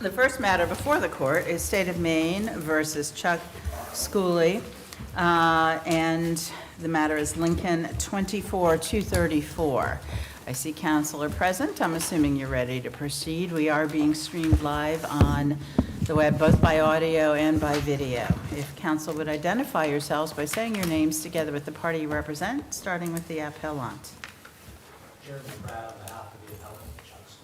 The first matter before the court is State of Maine versus Chuck Schooley, and the matter is Lincoln 24-234. I see counsel are present. I'm assuming you're ready to proceed. We are being streamed live on the web, both by audio and by video. If counsel would identify yourselves by saying your names together with the party you represent, starting with the appellant. Jeremy Pratt on behalf of the appellant, Chuck Schooley.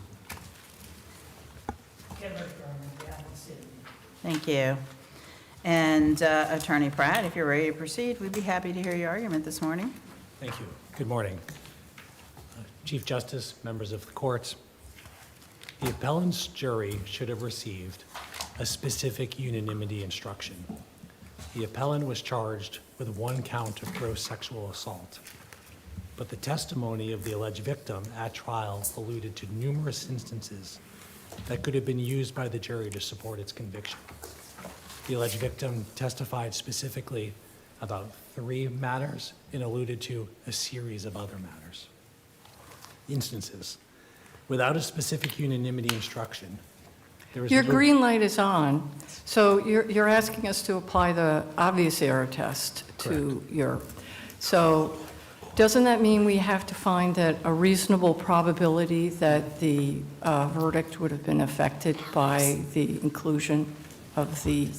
Thank you. And Attorney Pratt, if you're ready to proceed, we'd be happy to hear your argument this morning. Thank you. Good morning. Chief Justice, members of the court, the appellant's jury should have received a specific unanimity instruction. The appellant was charged with one count of gross sexual assault, but the testimony of the alleged victim at trial alluded to numerous instances that could have been used by the jury to support its conviction. The alleged victim testified specifically about 3 matters and alluded to a series of other instances. Without a specific unanimity instruction, there is Your green light is on, so you're asking us to apply the obvious error test to your, so doesn't that mean we have to find that a reasonable probability that the verdict would have been affected by the inclusion of the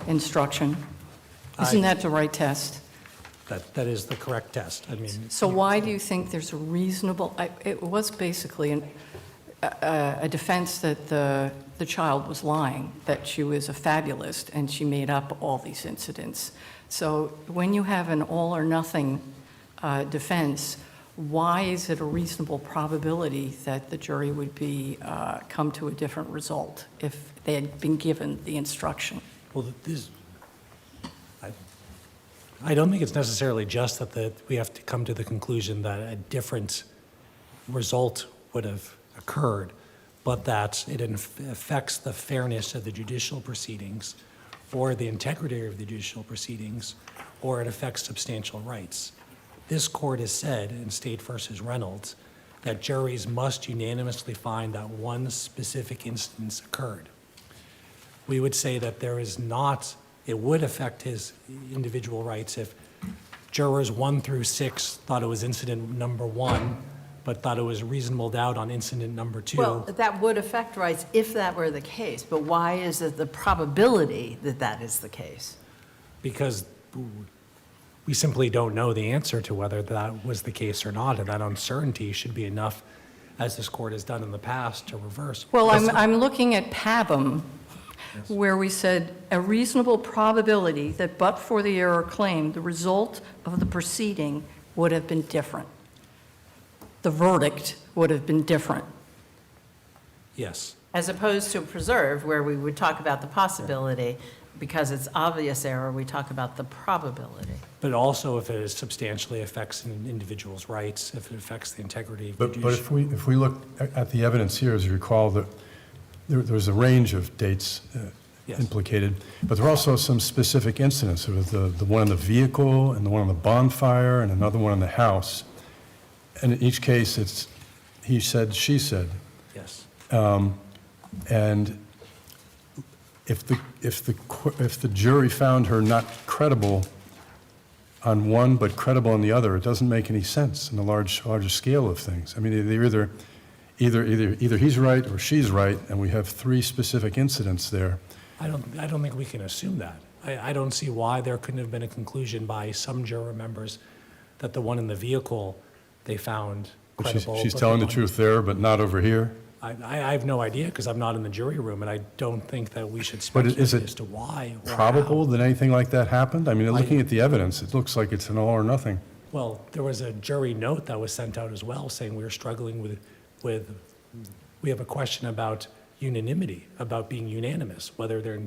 instruction? Isn't that the right test? That is the correct test. I mean, So why do you think there's a reasonable, it was basically a defense that the child was lying, that she was a fabulist and she made up all these incidents. So when you have an all or nothing defense, why is it a reasonable probability that the jury would be come to a different result if they had been given the instruction? well, I don't think it's necessarily just that we have to come to the conclusion that a different result would have occurred, but that it affects the fairness of the judicial proceedings or the integrity of the judicial proceedings, or it affects substantial rights. This court has said in State versus Reynolds that juries must unanimously find that one specific instance occurred. We would say that there is not, it would affect his individual rights if jurors 1 through 6 thought it was incident number 1, but thought it was reasonable doubt on incident number 2. Well, that would affect rights if that were the case, but why is it the probability that that is the case? Because we simply don't know the answer to whether that was the case or not, and that uncertainty should be enough, as this court has done in the past, to reverse. Well, I'm looking at PABM, where we said a reasonable probability that but for the error claimed, the result of the proceeding would have been different. The verdict would have been different. Yes. As opposed to preserve, where we would talk about the possibility, because it's obvious error, we talk about the probability. But also if it substantially affects an individual's rights, if it affects the integrity of the But if we look at the evidence here, as you recall, that there's a range of dates Yes. implicated, but there are also some specific incidents. There was the one in the vehicle, and the one on the bonfire, and another one in the house. And in each case, it's he said, she said. Yes. And if the jury found her not credible on one but credible on the other, it doesn't make any sense in the larger scale of things. I mean, they're either he's right or she's right, and we have 3 specific incidents there. I don't think we can assume that. I don't see why there couldn't have been a conclusion by some juror members that the one in the vehicle they found credible. She's but telling the one- truth there, but not over here. I have no idea because I'm not in the jury room, and I don't think that we should But speculate is it as to why. or Probable how. that anything like that happened? I mean, looking at the evidence, it looks like it's an all or nothing. Well, there was a jury note that was sent out as well saying we were struggling with we have a question about unanimity, about being unanimous, whether they're.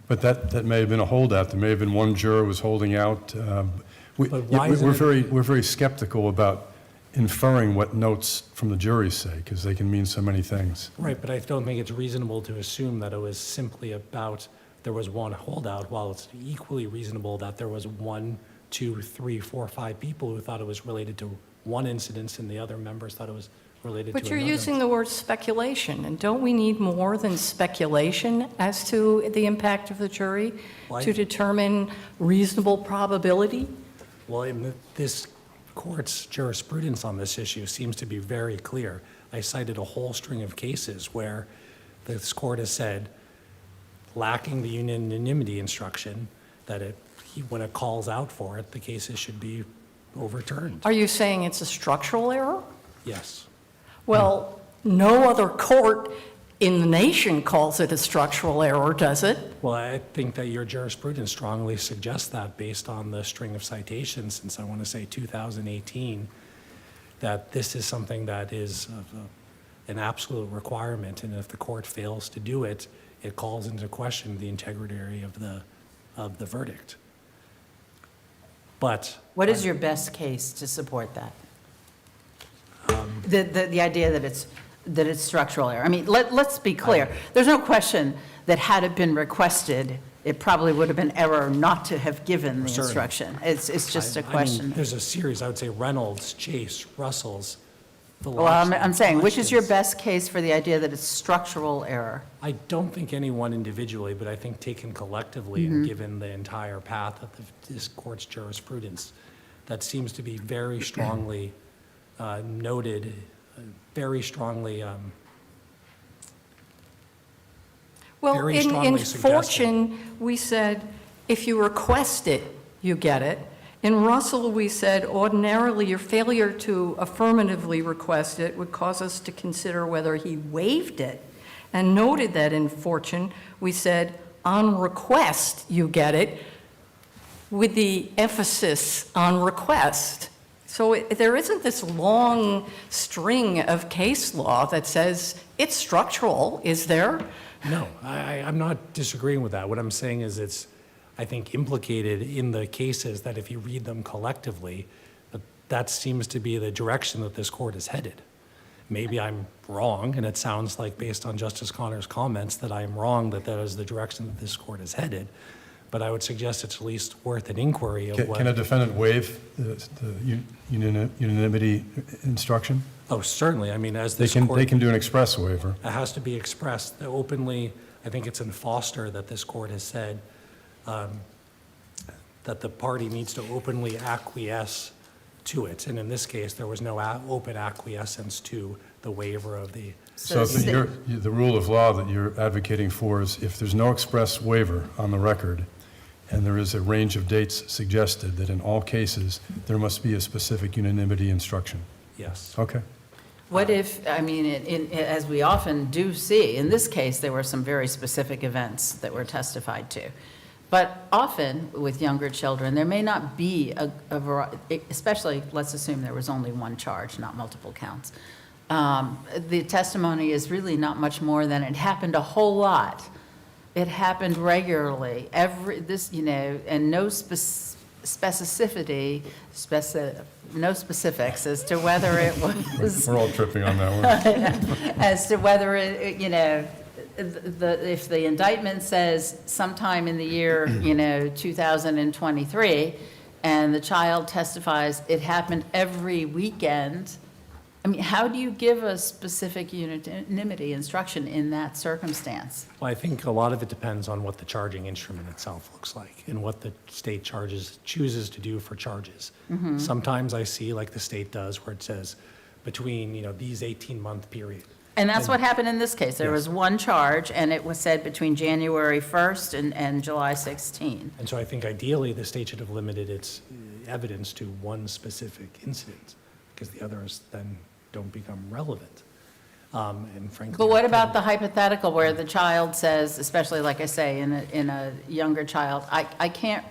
But that may have been a holdout. There may have been one juror was holding out. But why isn't We're very skeptical about inferring what notes from the jury say, because they can mean so many things. Right, but I don't think it's reasonable to assume that it was simply about there was one holdout, while it's equally reasonable that there was 1, 2, 3, 4, 5 people who thought it was related to one incident and the other members thought it was related to But you're another. using the word speculation, and don't we need more than speculation as to the impact of the jury Why? to determine reasonable probability? Well, this court's jurisprudence on this issue seems to be very clear. I cited a whole string of cases where this court has said, lacking the unanimity instruction, that when it calls out for it, the cases should be overturned. Are you saying it's a structural error? Yes. Well, no other court in the nation calls it a structural error, does it? Well, I think that your jurisprudence strongly suggests that based on the string of citations since I want to say 2018, that this is something that is an absolute requirement, and if the court fails to do it, it calls into question the integrity of the verdict. But What is your best case to support that? The idea that it's structural error. I mean, let's be clear. There's no question that had it been requested, it probably would have been error not to have given the Certainly. instruction. It's just a I mean, question. there's a series, I would say Reynolds, Chase, Russell's. Well, I'm saying, which is your best case for the idea that it's structural error? I don't think any one individually, but I think taken collectively and given the entire path of this court's jurisprudence, that seems to be very strongly noted, very strongly, Well, very in strongly suggested. Fortune, we said, if you request it, you get it. In Russell, we said, ordinarily, your failure to affirmatively request it would cause us to consider whether he waived it. And noted that in Fortune, we said, on request, you get it, with the emphasis on request. So there isn't this long string of case law that says it's structural, is there? No, I'm not disagreeing with that. What I'm saying is it's, I think, implicated in the cases that if you read them collectively, that seems to be the direction that this court is headed. Maybe I'm wrong, and it sounds like, based on Justice Connor's comments, that I'm wrong, that is the direction that this court is headed. But I would suggest it's at least worth an inquiry of what... Can a defendant waive the unanimity instruction? Oh, certainly. I mean, as They this can, court... they can do an express waiver. It has to be expressed openly. I think it's in Foster that this court has said that the party needs to openly acquiesce to it. And in this case, there was no open acquiescence to the waiver of the... So if the rule of law that you're advocating for is if there's no express waiver on the record, and there is a range of dates suggested, that in all cases, there must be a specific unanimity instruction. Yes. Okay. What if, I mean, as we often do see, in this case, there were some very specific events that were testified to. But often, with younger children, there may not be a variety, especially, let's assume there was only one charge, not multiple counts. The testimony is really not much more than it happened a whole lot. It happened regularly, and no specificity, no specifics as to whether it was, We're all tripping on that one. as to whether it, if the indictment says sometime in the year, 2023, and the child testifies it happened every weekend, I mean, how do you give a specific unanimity instruction in that circumstance? Well, I think a lot of it depends on what the charging instrument itself looks like and what the state chooses to do for charges. Sometimes I see, like the state does, where it says between, these 18-month period. And that's what happened in this case. There was one charge, and it was said between January 1st and July 16. And so I think ideally, the state should have limited its evidence to one specific incident, because the others then don't become relevant. And frankly... But what about the hypothetical where the child says, especially like I say, in a younger child, I can't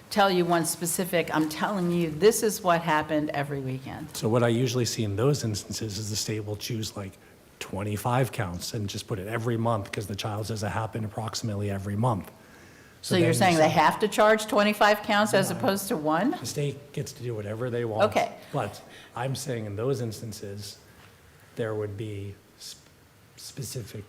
tell you one specific, I'm telling you this is what happened every weekend. So what I usually see in those instances is the state will choose like 25 counts and just put it every month because the child says it happened approximately every month. So you're then saying you they say- have to charge 25 counts as opposed to one? The state gets to do whatever they want. Okay. But I'm saying in those instances, there would be specific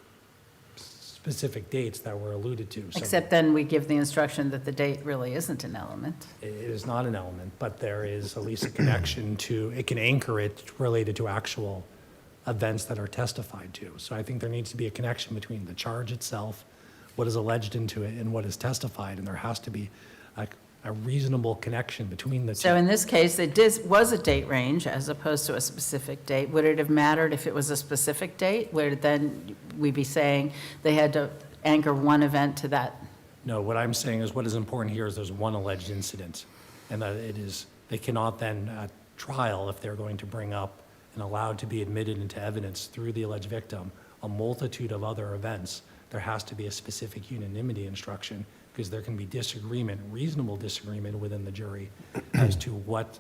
dates that were alluded to. So Except then we give the instruction that the date really isn't an element. it is not an element, but there is at least a connection to, it can anchor it related to actual events that are testified to. So I think there needs to be a connection between the charge itself, what is alleged into it, and what is testified, and there has to be a reasonable connection between the two. So in this case, was a date range as opposed to a specific date. Would it have mattered if it was a specific date? Would then we be saying they had to anchor one event to that? No, what I'm saying is what is important here is there's one alleged incident, and that they cannot then at trial, if they're going to bring up and allowed to be admitted into evidence through the alleged victim, a multitude of other events, there has to be a specific unanimity instruction, because there can be disagreement, reasonable disagreement within the jury as to what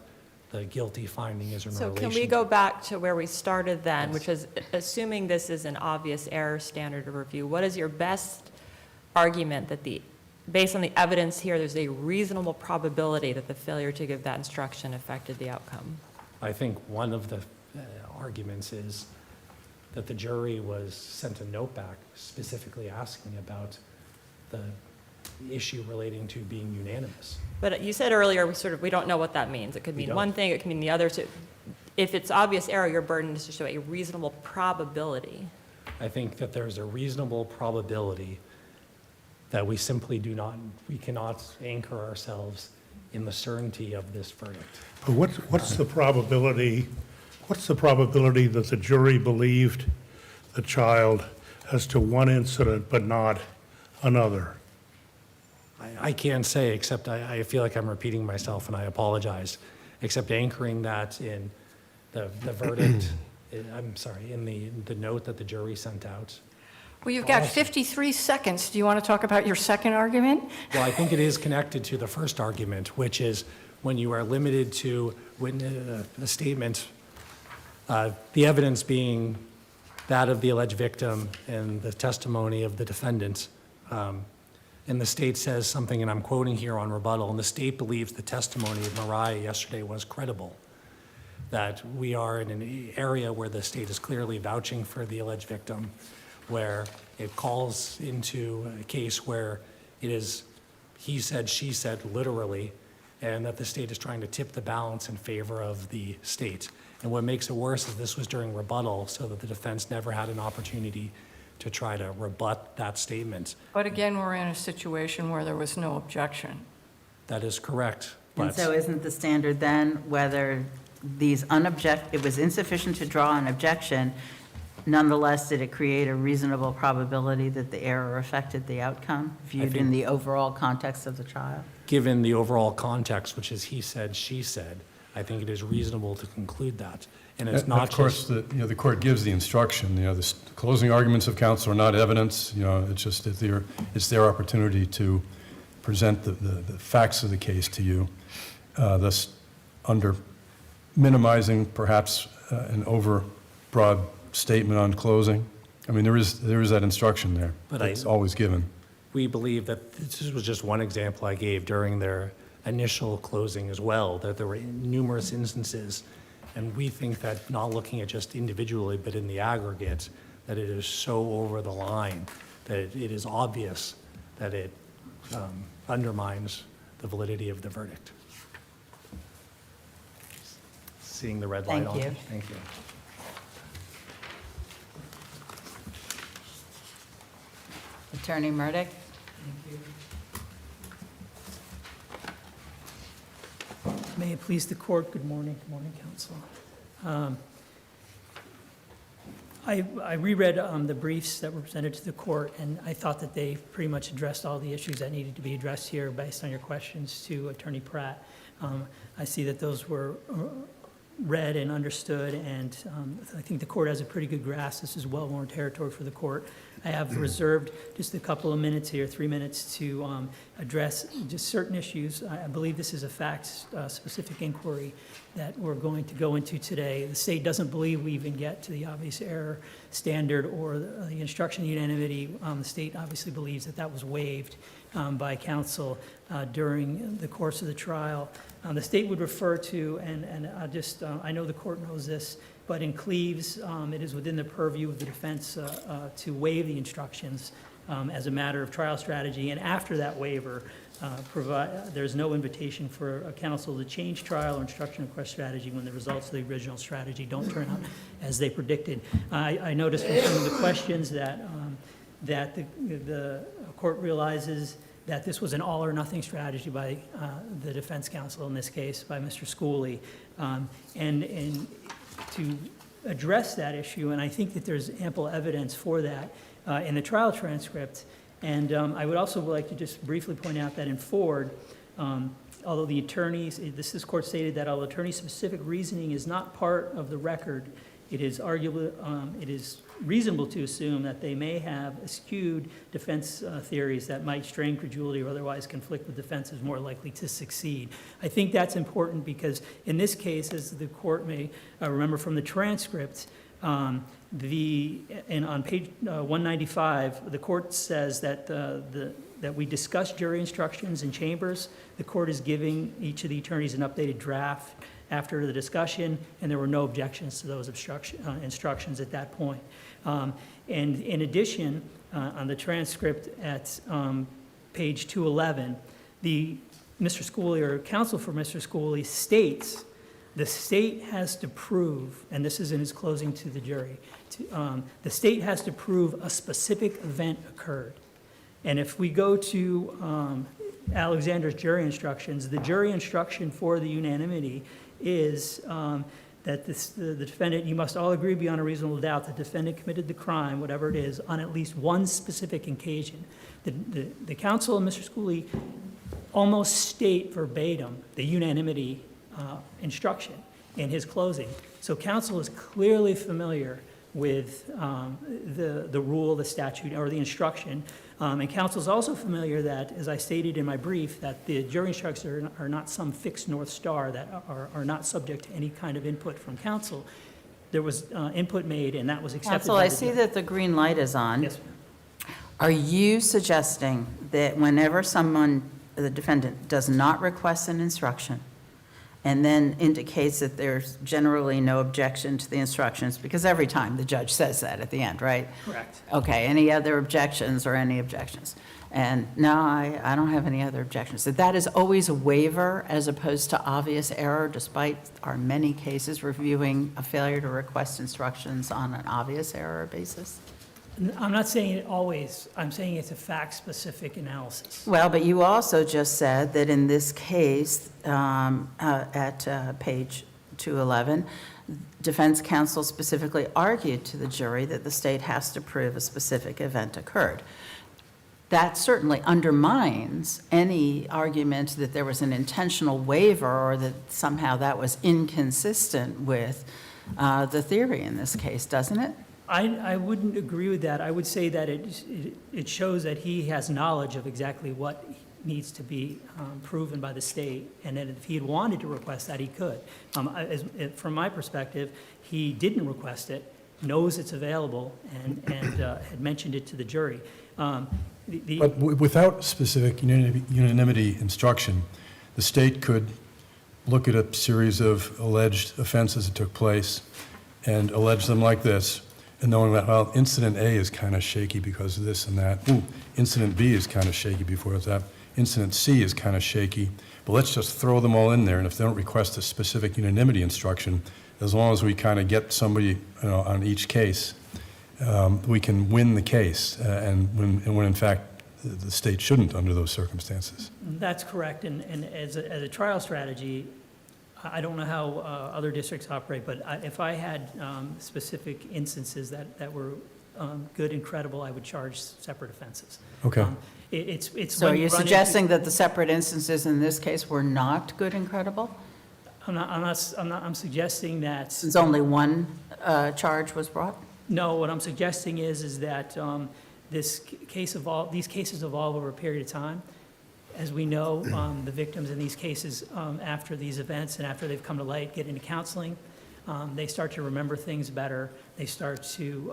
the guilty finding is in So relation. can we go back to where we started then, Yes. which is assuming this is an obvious error standard of review, what is your best argument that based on the evidence here, there's a reasonable probability that the failure to give that instruction affected the outcome? I think one of the arguments is that the jury was sent a note back specifically asking about the issue relating to being unanimous. But you said earlier, we don't know what that means. It could We mean don't. one thing, it could mean the other. So if it's obvious error, your burden is to show a reasonable probability. I think that there's a reasonable probability that we simply we cannot anchor ourselves in the certainty of this verdict. But what's the probability that the jury believed the child as to one incident but not another? I can't say, except I feel like I'm repeating myself, and I apologize, except anchoring that in the verdict, in the note that the jury sent out. Well, you've got Awesome. 53 seconds. Do you want to talk about your second argument? Well, I think it is connected to the first argument, which is when you are limited to a statement, the evidence being that of the alleged victim and the testimony of the defendant, and the state says something, and I'm quoting here on rebuttal, and the state believes the testimony of Mariah yesterday was credible, that we are in an area where the state is clearly vouching for the alleged victim, where it calls into a case where it is he said, she said, literally, and that the state is trying to tip the balance in favor of the state. And what makes it worse is this was during rebuttal, so that the defense never had an opportunity to try to rebut that statement. But again, we're in a situation where there was no objection. That is correct. And But so isn't the standard then whether it was insufficient to draw an objection, nonetheless, did it create a reasonable probability that the error affected the outcome, viewed in the overall context of the trial? given the overall context, which is he said, she said, I think it is reasonable to conclude that. And it's not Of course, just, the court gives the instruction, the closing arguments of counsel are not evidence, it's just that it's their opportunity to present the facts of the case to you, thus under minimizing perhaps an overbroad statement on closing. I mean, there is that instruction there. But It's always given. we believe that this was just one example I gave during their initial closing as well, that there were numerous instances. And we think that not looking at just individually, but in the aggregate, that it is so over the line, that it is obvious that it undermines the validity of the verdict. Seeing the red light Thank on. you. Thank you. Attorney Murdock? May it please the court, good morning, counsel. I reread the briefs that were presented to the court, and I thought that they pretty much addressed all the issues that needed to be addressed here based on your questions to Attorney Pratt. I see that those were read and understood, and I think the court has a pretty good grasp. This is well-worn territory for the court. I have reserved just a couple of minutes here, 3 minutes, to address just certain issues. I believe this is a fact-specific inquiry that we're going to go into today. The state doesn't believe we even get to the obvious error standard or the instruction unanimity. The state obviously believes that that was waived by counsel during the course of the trial. The state would refer to, and I know the court knows this, but in Cleves, it is within the purview of the defense to waive the instructions as a matter of trial strategy. And after that waiver, there's no invitation for a counsel to change trial or instruction request strategy when the results of the original strategy don't turn out as they predicted. I noticed from some of the questions that the court realizes that this was an all-or-nothing strategy by the defense counsel, in this case, by Mr. Schooley. And to address that issue, and I think that there's ample evidence for that in the trial transcript. And I would also like to just briefly point out that in Ford, although the attorneys, this court stated that although attorney-specific reasoning is not part of the record, it is arguable, it is reasonable to assume that they may have eschewed defense theories that might strain credulity or otherwise conflict with defenses more likely to succeed. I think that's important because in this case, as the court may remember from the transcript, and on page 195, the court says that that we discussed jury instructions in chambers. The court is giving each of the attorneys an updated draft after the discussion, and there were no objections to those instructions at that point. And in addition, on the transcript at page 211, Mr. Schooley, or counsel for Mr. Schooley, states the state has to prove, and this is in his closing to the jury, the state has to prove a specific event occurred. And if we go to Alexander's jury instructions, the jury instruction for the unanimity is that the defendant, you must all agree beyond a reasonable doubt the defendant committed the crime, whatever it is, on at least one specific occasion. The counsel and Mr. Schooley almost state verbatim the unanimity instruction in his closing. So counsel is clearly familiar with the rule, the statute, or the instruction. And counsel is also familiar that, as I stated in my brief, that the jury instructions are not some fixed North Star that are not subject to any kind of input from counsel. There was input made, and that was accepted. Counsel, I see that the green light is on. Yes, ma'am. Are you suggesting that whenever the defendant does not request an instruction and then indicates that there's generally no objection to the instructions, because every time the judge says that at the end, right? Correct. Okay, any other objections or any objections? And no, I don't have any other objections. That is always a waiver as opposed to obvious error, despite our many cases reviewing a failure to request instructions on an obvious error basis? I'm not saying it always. I'm saying it's a fact-specific analysis. Well, but you also just said that in this case, at page 211, defense counsel specifically argued to the jury that the state has to prove a specific event occurred. That certainly undermines any argument that there was an intentional waiver or that somehow that was inconsistent with the theory in this case, doesn't it? I wouldn't agree with that. I would say that it shows that he has knowledge of exactly what needs to be proven by the state, and that if he had wanted to request that, he could. From my perspective, he didn't request it, knows it's available, and had mentioned it to the jury. But without specific unanimity instruction, the state could look at a series of alleged offenses that took place and allege them like this, and knowing that, well, incident A is kind of shaky because of this and that. Ooh, incident B is kind of shaky before that. Incident C is kind of shaky. But let's just throw them all in there, and if they don't request a specific unanimity instruction, as long as we kind of get somebody on each case, we can win the case, and when in fact the state shouldn't under those circumstances. That's correct, and as a trial strategy, I don't know how other districts operate, but if I had specific instances that were good and credible, I would charge separate offenses. Okay. It's So are when you run into- suggesting that the separate instances in this case were not good and credible? I'm suggesting that. Since only one charge was brought? No, what I'm suggesting is that these cases evolve over a period of time. As we know, the victims in these cases, after these events and after they've come to light, get into counseling. They start to remember things better. They start to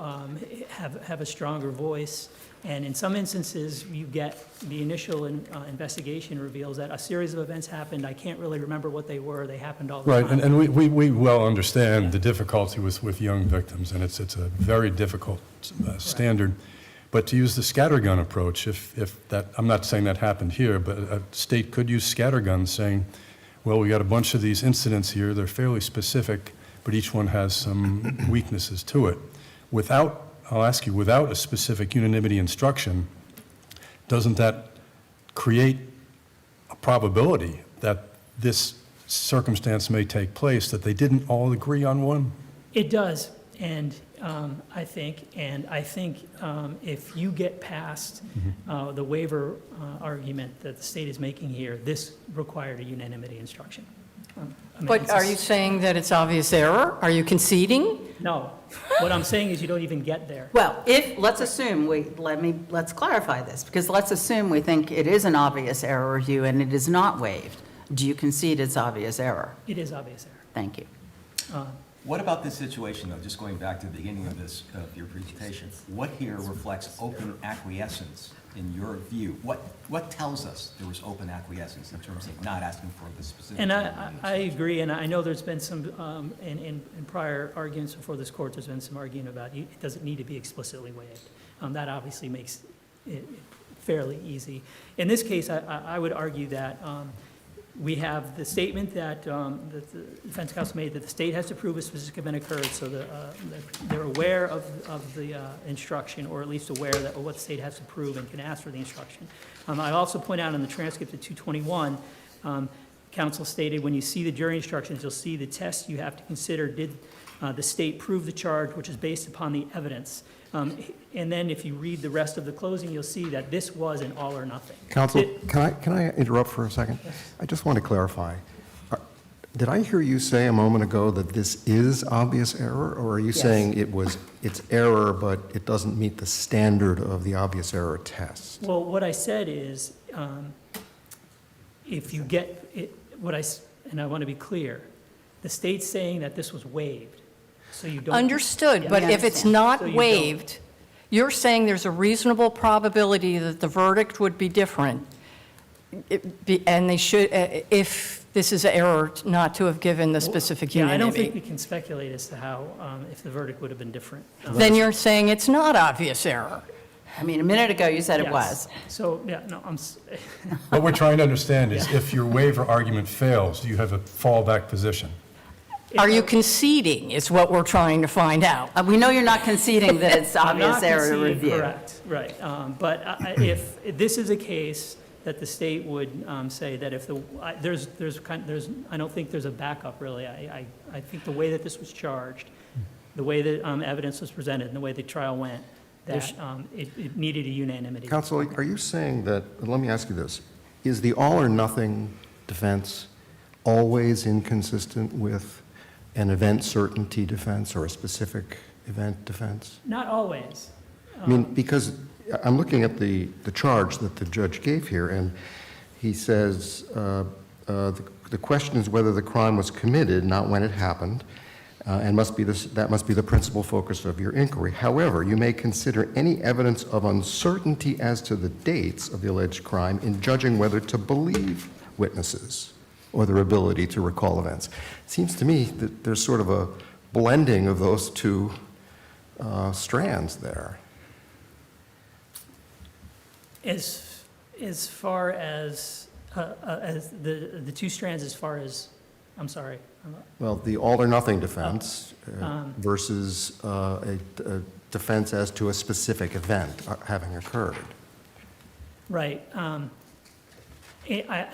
have a stronger voice. And in some instances, you get the initial investigation reveals that a series of events happened. I can't really remember what they were. They happened all the Right, time. and we well understand the difficulty with young victims, and it's a very difficult standard. But to use the scattergun approach, if that, I'm not saying that happened here, but a state could use scattergun saying, well, we got a bunch of these incidents here, they're fairly specific, but each one has some weaknesses to it. Without, I'll ask you, without a specific unanimity instruction, doesn't that create a probability that this circumstance may take place, that they didn't all agree on one? It does, and I think if you get past the waiver argument that the state is making here, this required a unanimity instruction. I mean, But it's are a- you saying that it's obvious error? Are you conceding? No. What I'm saying is you don't even get there. Well, let's assume, let's clarify this, because let's assume we think it is an obvious error review and it is not waived. Do you concede it's obvious error? It is obvious error. Thank you. What about this situation, though, just going back to the beginning of your presentation? What here reflects open acquiescence in your view? What tells us there was open acquiescence in terms of not asking for the specific? And I agree, and I know there's been some, in prior arguments before this court, there's been some argument about it doesn't need to be explicitly waived. That obviously makes it fairly easy. In this case, I would argue that we have the statement that the defense counsel made that the state has to prove a specific event occurred, so they're aware of the instruction, or at least aware of what the state has to prove and can ask for the instruction. I also point out in the transcript of 221, counsel stated, when you see the jury instructions, you'll see the test you have to consider, did the state prove the charge, which is based upon the evidence. And then if you read the rest of the closing, you'll see that this was an all or nothing. Counsel, can I interrupt for a second? I just want to clarify. Did I hear you say a moment ago that this is obvious error, or are you Yes. saying it's error, but it doesn't meet the standard of the obvious error test? Well, what I said is, if you get it, and I want to be clear, the state's saying that this was waived, so you don't. Understood, Yeah. but We if it's understand. not So you don't. waived, you're saying there's a reasonable probability that the verdict would be different. And they should, if this is an error, not to have given the specific Yeah, I don't think we unanimity. can speculate as to how, if the verdict would have been different. Then you're saying it's not obvious error. I mean, a minute ago, you said it Yes. was. So, yeah, no, What we're trying to understand is if your waiver argument fails, do you have a fallback position? Are you conceding, is what we're trying to find out. We know you're not conceding that it's I'm obvious not error conceding review. correct, right. But if this is a case that the state would say that if I don't think there's a backup, really. I think the way that this was charged, the way that evidence was presented, and the way the trial went, that it needed a unanimity. Counsel, are you saying that, let me ask you this, is the all or nothing defense always inconsistent with an event certainty defense or a specific event defense? Not always. I mean, because I'm looking at the charge that the judge gave here, and he says the question is whether the crime was committed, not when it happened, and that must be the principal focus of your inquiry. However, you may consider any evidence of uncertainty as to the dates of the alleged crime in judging whether to believe witnesses or their ability to recall events. It seems to me that there's sort of a blending of those two strands there. As far as the two strands, as far as, I'm sorry. Well, the all or nothing defense versus a defense as to a specific event having occurred. Right. And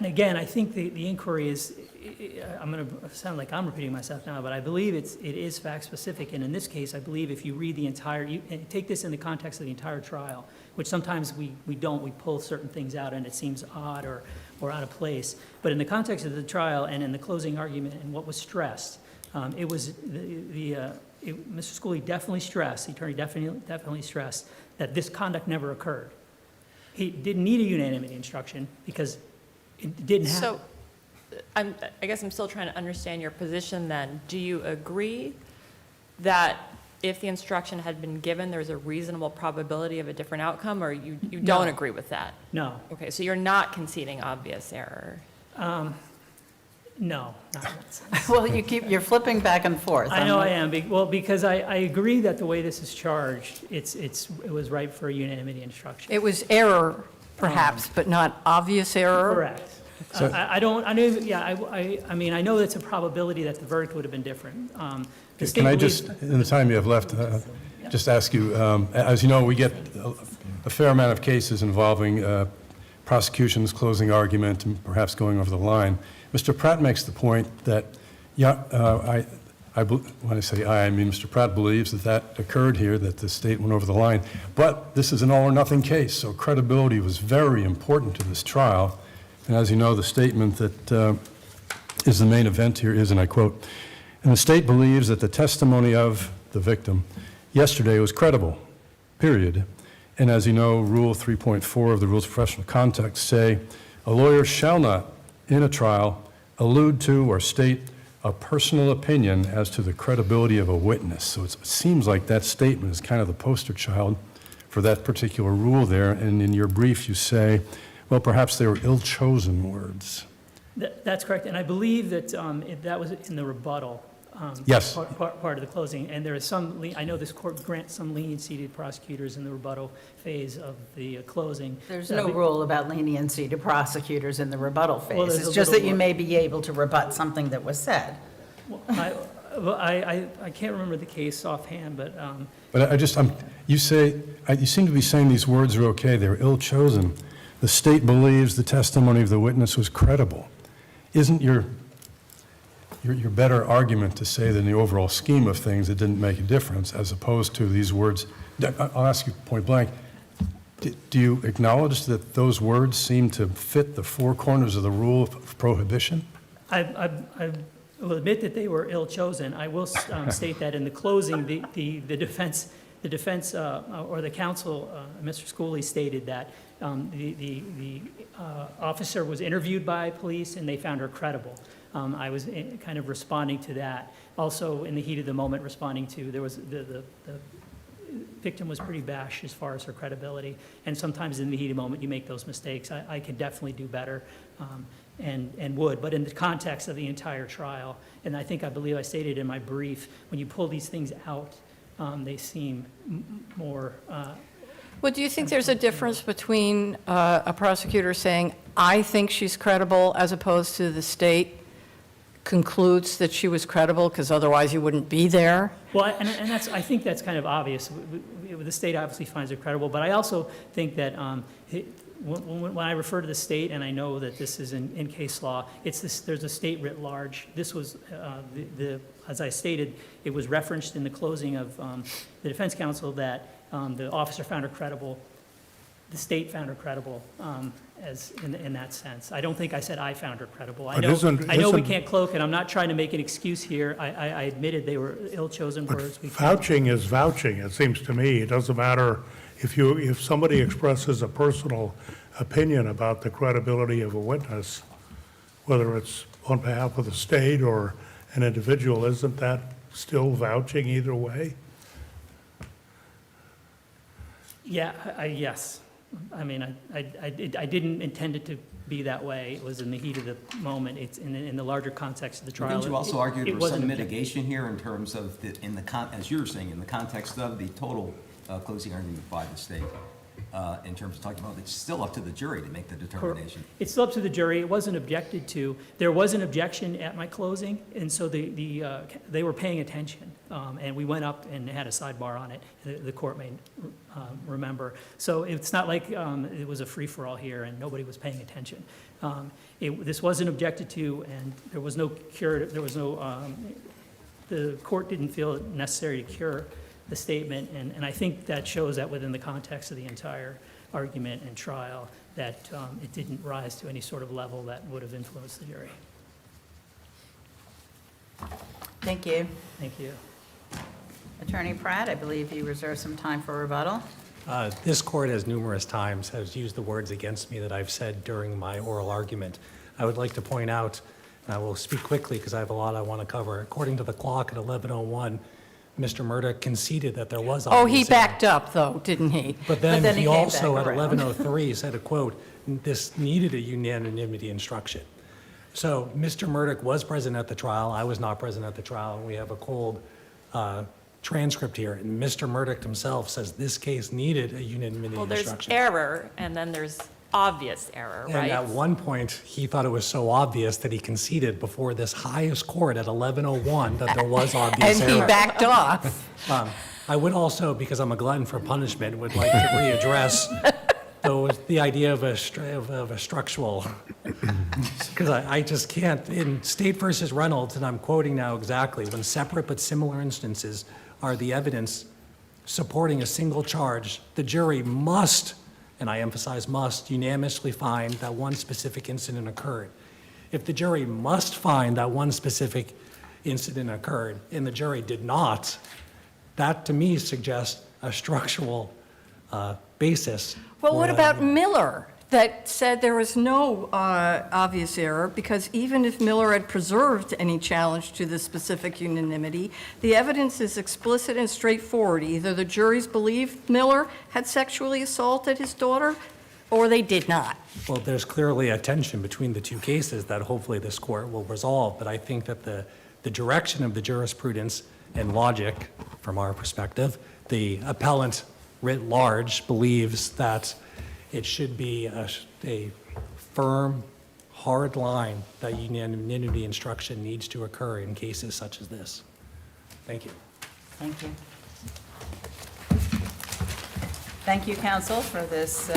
again, I think the inquiry is, I'm going to sound like I'm repeating myself now, but I believe it is fact-specific. And in this case, I believe if you read the entire, and take this in the context of the entire trial, which sometimes we don't, we pull certain things out and it seems odd or out of place. But in the context of the trial and in the closing argument and what was stressed, it was, Mr. Schooley definitely stressed, the attorney definitely stressed that this conduct never occurred. He didn't need a unanimity instruction because it didn't happen. So I guess I'm still trying to understand your position then. Do you agree that if the instruction had been given, there's a reasonable probability of a different outcome, or you don't agree with that? No. Okay, so you're not conceding obvious error. No, not in that sense. Well, you're flipping back and forth. I know I am, well, because I agree that the way this is charged, it was ripe for unanimity instruction. It was error, perhaps, but not obvious error? Correct. So- I don't, I know, yeah, I mean, I know that's a probability that the verdict would have been different. The state Can I believes- just, in the time you have left, just ask you, as you know, we get a fair amount of cases involving prosecution's closing argument and perhaps going over the line. Mr. Pratt makes the point that, when I say I mean Mr. Pratt believes that occurred here, that the state went over the line. But this is an all-or-nothing case, so credibility was very important to this trial. And as you know, the statement that is the main event here is, and I quote, "And the state believes that the testimony of the victim yesterday was credible, period." And as you know, Rule 3.4 of the Rules of Professional Conduct say, "A lawyer shall not, in a trial, allude to or state a personal opinion as to the credibility of a witness." So it seems like that statement is kind of the poster child for that particular rule there. And in your brief, you say, well, perhaps they were ill-chosen words. That's correct, and I believe that that was in the rebuttal. Yes. Part of the closing, and there is I know this court grants some leniency to prosecutors in the rebuttal phase of the closing. There's no rule about leniency to prosecutors in the rebuttal Well, phase. there's It's a just little that you more. may be able to rebut something that was said. I can't remember the case offhand, but But you seem to be saying these words are okay, they're ill-chosen. The state believes the testimony of the witness was credible. Isn't your better argument to say that in the overall scheme of things, it didn't make a difference, as opposed to these words? I'll ask you point blank, do you acknowledge that those words seem to fit the four corners of the rule of prohibition? I will admit that they were ill-chosen. I will state that in the closing, the defense, or the counsel, Mr. Schooley, stated that the officer was interviewed by police and they found her credible. I was kind of responding to that. Also, in the heat of the moment, responding to, there was the victim was pretty bashed as far as her credibility, and sometimes in the heat of the moment you make those mistakes. I could definitely do better, and would, but in the context of the entire trial, and I believe I stated in my brief, when you pull these things out, they seem more. Well, do you think there's a difference between a prosecutor saying, I think she's credible, as opposed to the state concludes that she was credible, because otherwise you wouldn't be there? Well, and I think that's kind of obvious. The state obviously finds her credible, but I also think that when I refer to the state, and I know that this is in case law, there's a state writ large. This was, as I stated, it was referenced in the closing of the defense counsel that the officer found her credible, the state found her credible, as in that sense. I don't think I said I found her credible. I know we can't cloak, and I'm not trying to make an excuse here. I admitted they were ill-chosen words. Vouching is vouching, it seems to me. It doesn't matter if somebody expresses a personal opinion about the credibility of a witness, whether it's on behalf of the state or an individual, isn't that still vouching either way? Yeah, yes. I mean, I didn't intend it to be that way. It was in the heat of the moment. It's in the larger context of the trial. Didn't you also argue there was some wasn't mitigation here in terms of, as you were saying, in the context of the total closing argument by the state, in terms of talking about it's still up to the jury to make the determination? It's still up to the jury. It wasn't objected to. There was an objection at my closing, and so they were paying attention. And we went up and had a sidebar on it. The court may remember. So it's not like it was a free-for-all here and nobody was paying attention. This wasn't objected to, and there was no cure. The court didn't feel it necessary to cure the statement, and I think that shows that within the context of the entire argument and trial, that it didn't rise to any sort of level that would have influenced the jury. Thank you. Thank you. Attorney Pratt, I believe you reserve some time for rebuttal. This court has numerous times has used the words against me that I've said during my oral argument. I would like to point out, and I will speak quickly because I have a lot I want to cover. According to the clock at 11:01, Mr. Murdoch conceded that there was Oh, he obvious error. backed up, though, didn't he? But then he he came also, back at around. 11:03, said, a quote, this needed a unanimity instruction. So Mr. Murdoch was present at the trial. I was not present at the trial. We have a cold transcript here. And Mr. Murdoch himself says this case needed a unanimity Well, there's instruction. error, and then there's obvious error, And right? at one point, he thought it was so obvious that he conceded before this highest court at 11:01 that there was obvious And he error. backed off. I would also, because I'm a glutton for punishment, would like to readdress the idea of a structural, because I just can't, in State versus Reynolds, and I'm quoting now exactly, when separate but similar instances are the evidence supporting a single charge, the jury must, and I emphasize must, unanimously find that one specific incident occurred. If the jury must find that one specific incident occurred and the jury did not, that to me suggests a structural basis. Well, for what that. about Miller, that said there was no obvious error, because even if Miller had preserved any challenge to the specific unanimity, the evidence is explicit and straightforward. Either the juries believed Miller had sexually assaulted his daughter, or they did not. Well, there's clearly a tension between the two cases that hopefully this court will resolve, but I think that the direction of the jurisprudence and logic, from our perspective, the appellant writ large believes that it should be a firm, hard line that unanimity instruction needs to occur in cases such as this. Thank you. Thank you. Thank you, counsel, for this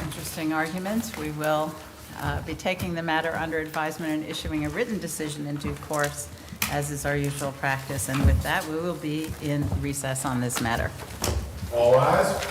interesting argument. We will be taking the matter under advisement and issuing a written decision in due course, as is our usual practice. And with that, we will be in recess on this matter. All rise.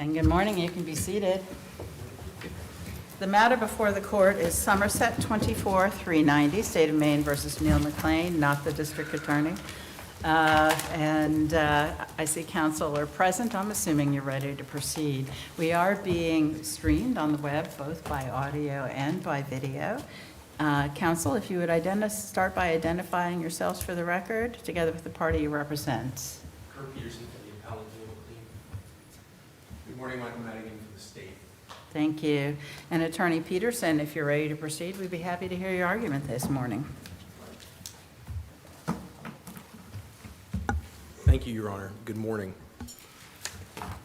And good morning, you can be seated. The matter before the court is Somerset 24-390, State of Maine versus Neil MacLean, not the district attorney. I see counsel are present. I'm assuming you're ready to proceed. We are being streamed on the web, both by audio and by video. Counsel, if you would start by identifying yourselves for the record, together with the party you represent. Kurt Peterson for the appellant, Neil MacLean. Good morning, Michael Madigan for the state. Thank you. And Attorney Peterson, if you're ready to proceed, we'd be happy to hear your argument this morning. Thank you, Your Honor. Good morning.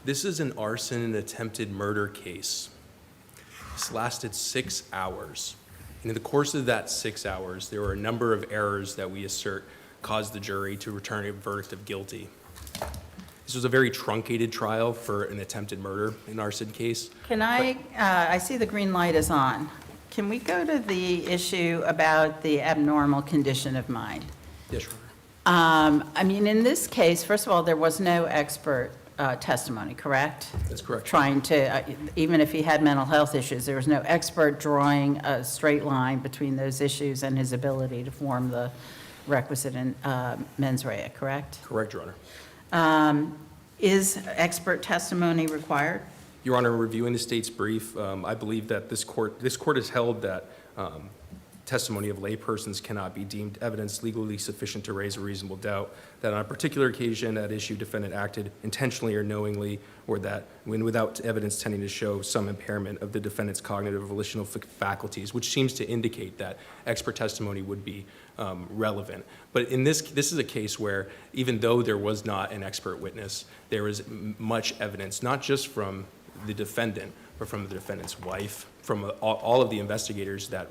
This is an arson and attempted murder case. This lasted 6 hours. And in the course of that 6 hours, there were a number of errors that we assert caused the jury to return a verdict of guilty. This was a very truncated trial for an attempted murder, an arson case. Can I see the green light is on. Can we go to the issue about the abnormal condition of mind? Yes, Your Honor. I mean, in this case, first of all, there was no expert testimony, correct? That's correct. Trying to, even if he had mental health issues, there was no expert drawing a straight line between those issues and his ability to form the requisite mens rea, correct? Correct, Your Honor. Is expert testimony required? Your Honor, reviewing the state's brief, I believe that this court has held that testimony of laypersons cannot be deemed evidence legally sufficient to raise a reasonable doubt that on a particular occasion that issue defendant acted intentionally or knowingly, or that when without evidence tending to show some impairment of the defendant's cognitive or volitional faculties, which seems to indicate that expert testimony would be relevant. But in this is a case where even though there was not an expert witness, there is much evidence, not just from the defendant, but from the defendant's wife, from all of the investigators that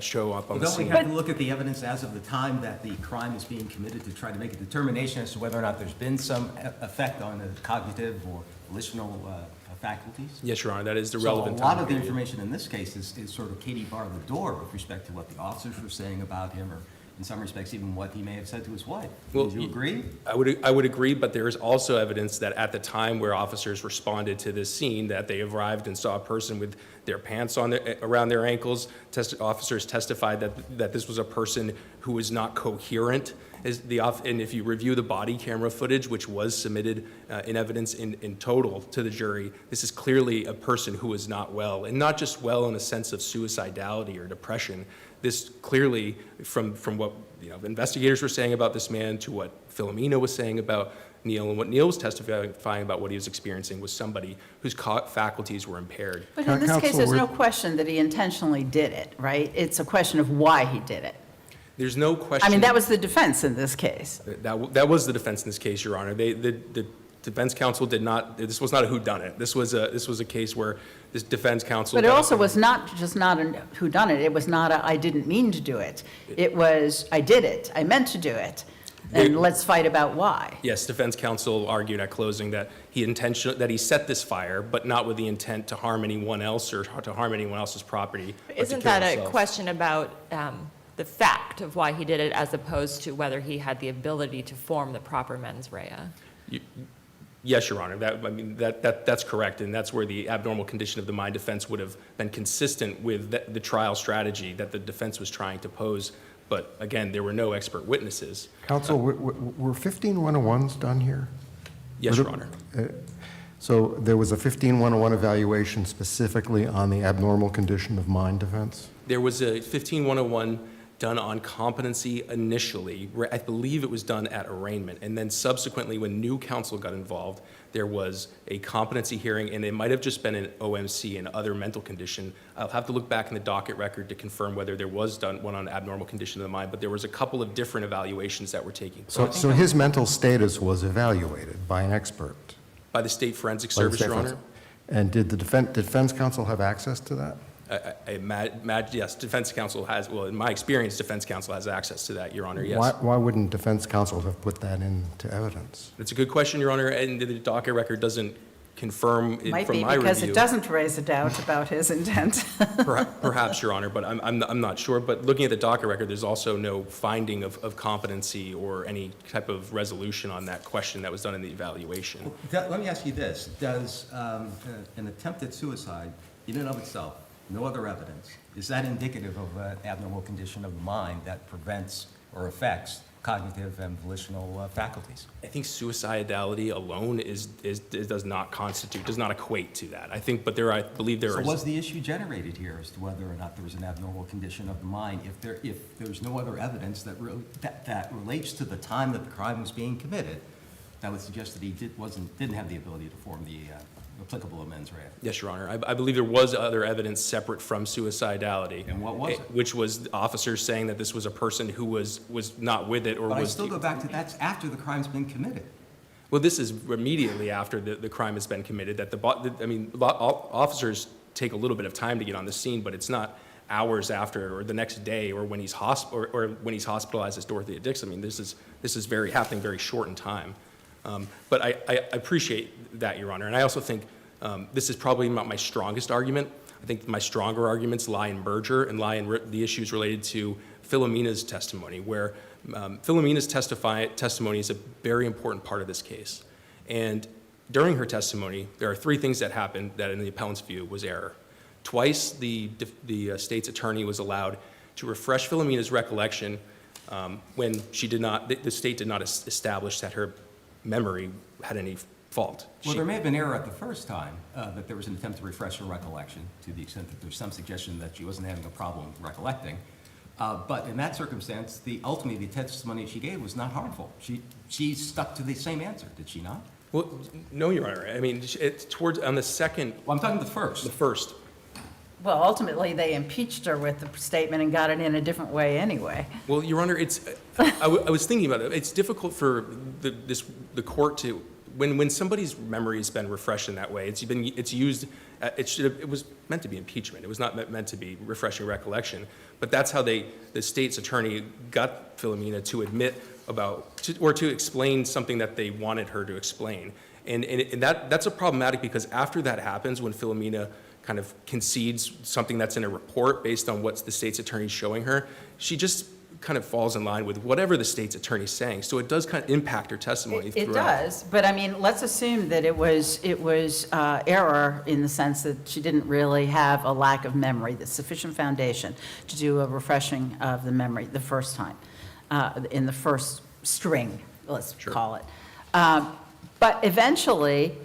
show up on the Don't we scene. have to look at the evidence as of the time that the crime is being committed to try to make a determination as to whether or not there's been some effect on the cognitive or volitional faculties? Yes, Your Honor, that is the relevant So a lot time of the period. information in this case is sort of Katie bar the door with respect to what the officers were saying about him, or in some respects even what he may have said to his wife. Well, Would you agree? I would agree, but there is also evidence that at the time where officers responded to this scene, that they arrived and saw a person with their pants on around their ankles. Officers testified that this was a person who was not coherent. And if you review the body camera footage, which was submitted in evidence in total to the jury, this is clearly a person who is not well, and not just well in a sense of suicidality or depression. This clearly, from what investigators were saying about this man to what Filomeno was saying about Neil, and what Neil was testifying about what he was experiencing, was somebody whose faculties were impaired. But in this case, Counsel, there's we're- no question that he intentionally did it, right? It's a question of why he did it. There's no question. I mean, that was the defense in this case. That was the defense in this case, Your Honor. The defense counsel did not. This was not a whodunit. This was a case where this defense counsel. But it also was not just not a whodunit. It was not a I didn't mean to do it. It was I did it. I meant to do it. And let's fight about why. Yes, defense counsel argued at closing that he set this fire, but not with the intent to harm anyone else or to harm anyone else's property. but to Isn't kill that a himself. question about the fact of why he did it as opposed to whether he had the ability to form the proper mens rea? Yes, Your Honor. That's correct, and that's where the abnormal condition of the mind defense would have been consistent with the trial strategy that the defense was trying to pose. But again, there were no expert witnesses. Counsel, were 15101s done here? Yes, Your Honor. So there was a 15101 evaluation specifically on the abnormal condition of mind defense? There was a 15101 done on competency initially. I believe it was done at arraignment. And then subsequently, when new counsel got involved, there was a competency hearing, and it might have just been an OMC and other mental condition. I'll have to look back in the docket record to confirm whether there was done one on abnormal condition of the mind, but there was a couple of different evaluations that were taking place. So his mental status was evaluated by an expert? By the State Forensic By the Service, state Your Honor? forensic- And did the defense counsel have access to that? Yes, defense counsel has, well, in my experience, defense counsel has access to that, Your Honor, yes. Why wouldn't defense counsel have put that into evidence? It's a good question, Your Honor, and the docket record doesn't confirm it Might from be my because it review. doesn't raise a doubt about his intent. Perhaps, Your Honor, but I'm not sure. But looking at the docket record, there's also no finding of competency or any type of resolution on that question that was done in the evaluation. Let me ask you this. Does an attempt at suicide, in and of itself, no other evidence, is that indicative of an abnormal condition of the mind that prevents or affects cognitive and volitional faculties? I think suicidality alone does not equate to that. I think, but I believe there So is. was the issue generated here as to whether or not there was an abnormal condition of the mind if there's no other evidence that relates to the time that the crime was being committed? That would suggest that he didn't have the ability to form the applicable amends rea. Yes, Your Honor. I believe there was other evidence separate from suicidality. And what was it? Which was officers saying that this was a person who was not with it or But I was. still go back to that's after the crime's been committed. Well, this is immediately after the crime has been committed, that officers take a little bit of time to get on the scene, but it's not hours after or the next day or when he's hospitalized as Dorothea Dix. I mean, this is happening very short in time. But I appreciate that, Your Honor. And I also think this is probably not my strongest argument. I think my stronger arguments lie in Berger and lie in the issues related to Philomena's testimony, where Philomena's testimony is a very important part of this case. And during her testimony, there are three things that happened that, in the appellant's view, was error. Twice, the state's attorney was allowed to refresh Philomena's recollection when the state did not establish that her memory had any fault. Well, there may have been error at the first time, that there was an attempt to refresh her recollection to the extent that there's some suggestion that she wasn't having a problem recollecting. But in that circumstance, ultimately the testimony she gave was not harmful. She stuck to the same answer, did she not? Well, no, Your Honor. I mean, on the second. Well, I'm talking the first. The first. Well, ultimately, they impeached her with the statement and got it in a different way anyway. Well, Your Honor, I was thinking about it. It's difficult for the court to, when somebody's memory has been refreshed in that way, it was meant to be impeachment. It was not meant to be refreshing recollection. But that's how the state's attorney got Philomena to admit or to explain something that they wanted her to explain. And that's a problematic because after that happens, when Philomena kind of concedes something that's in a report based on what the state's attorney is showing her, she just kind of falls in line with whatever the state's attorney is saying. So it does kind of impact her testimony throughout. It does, but I mean, let's assume that it was error in the sense that she didn't really have a lack of memory, the sufficient foundation to do a refreshing of the memory the first time, in the first string, let's call it. But eventually,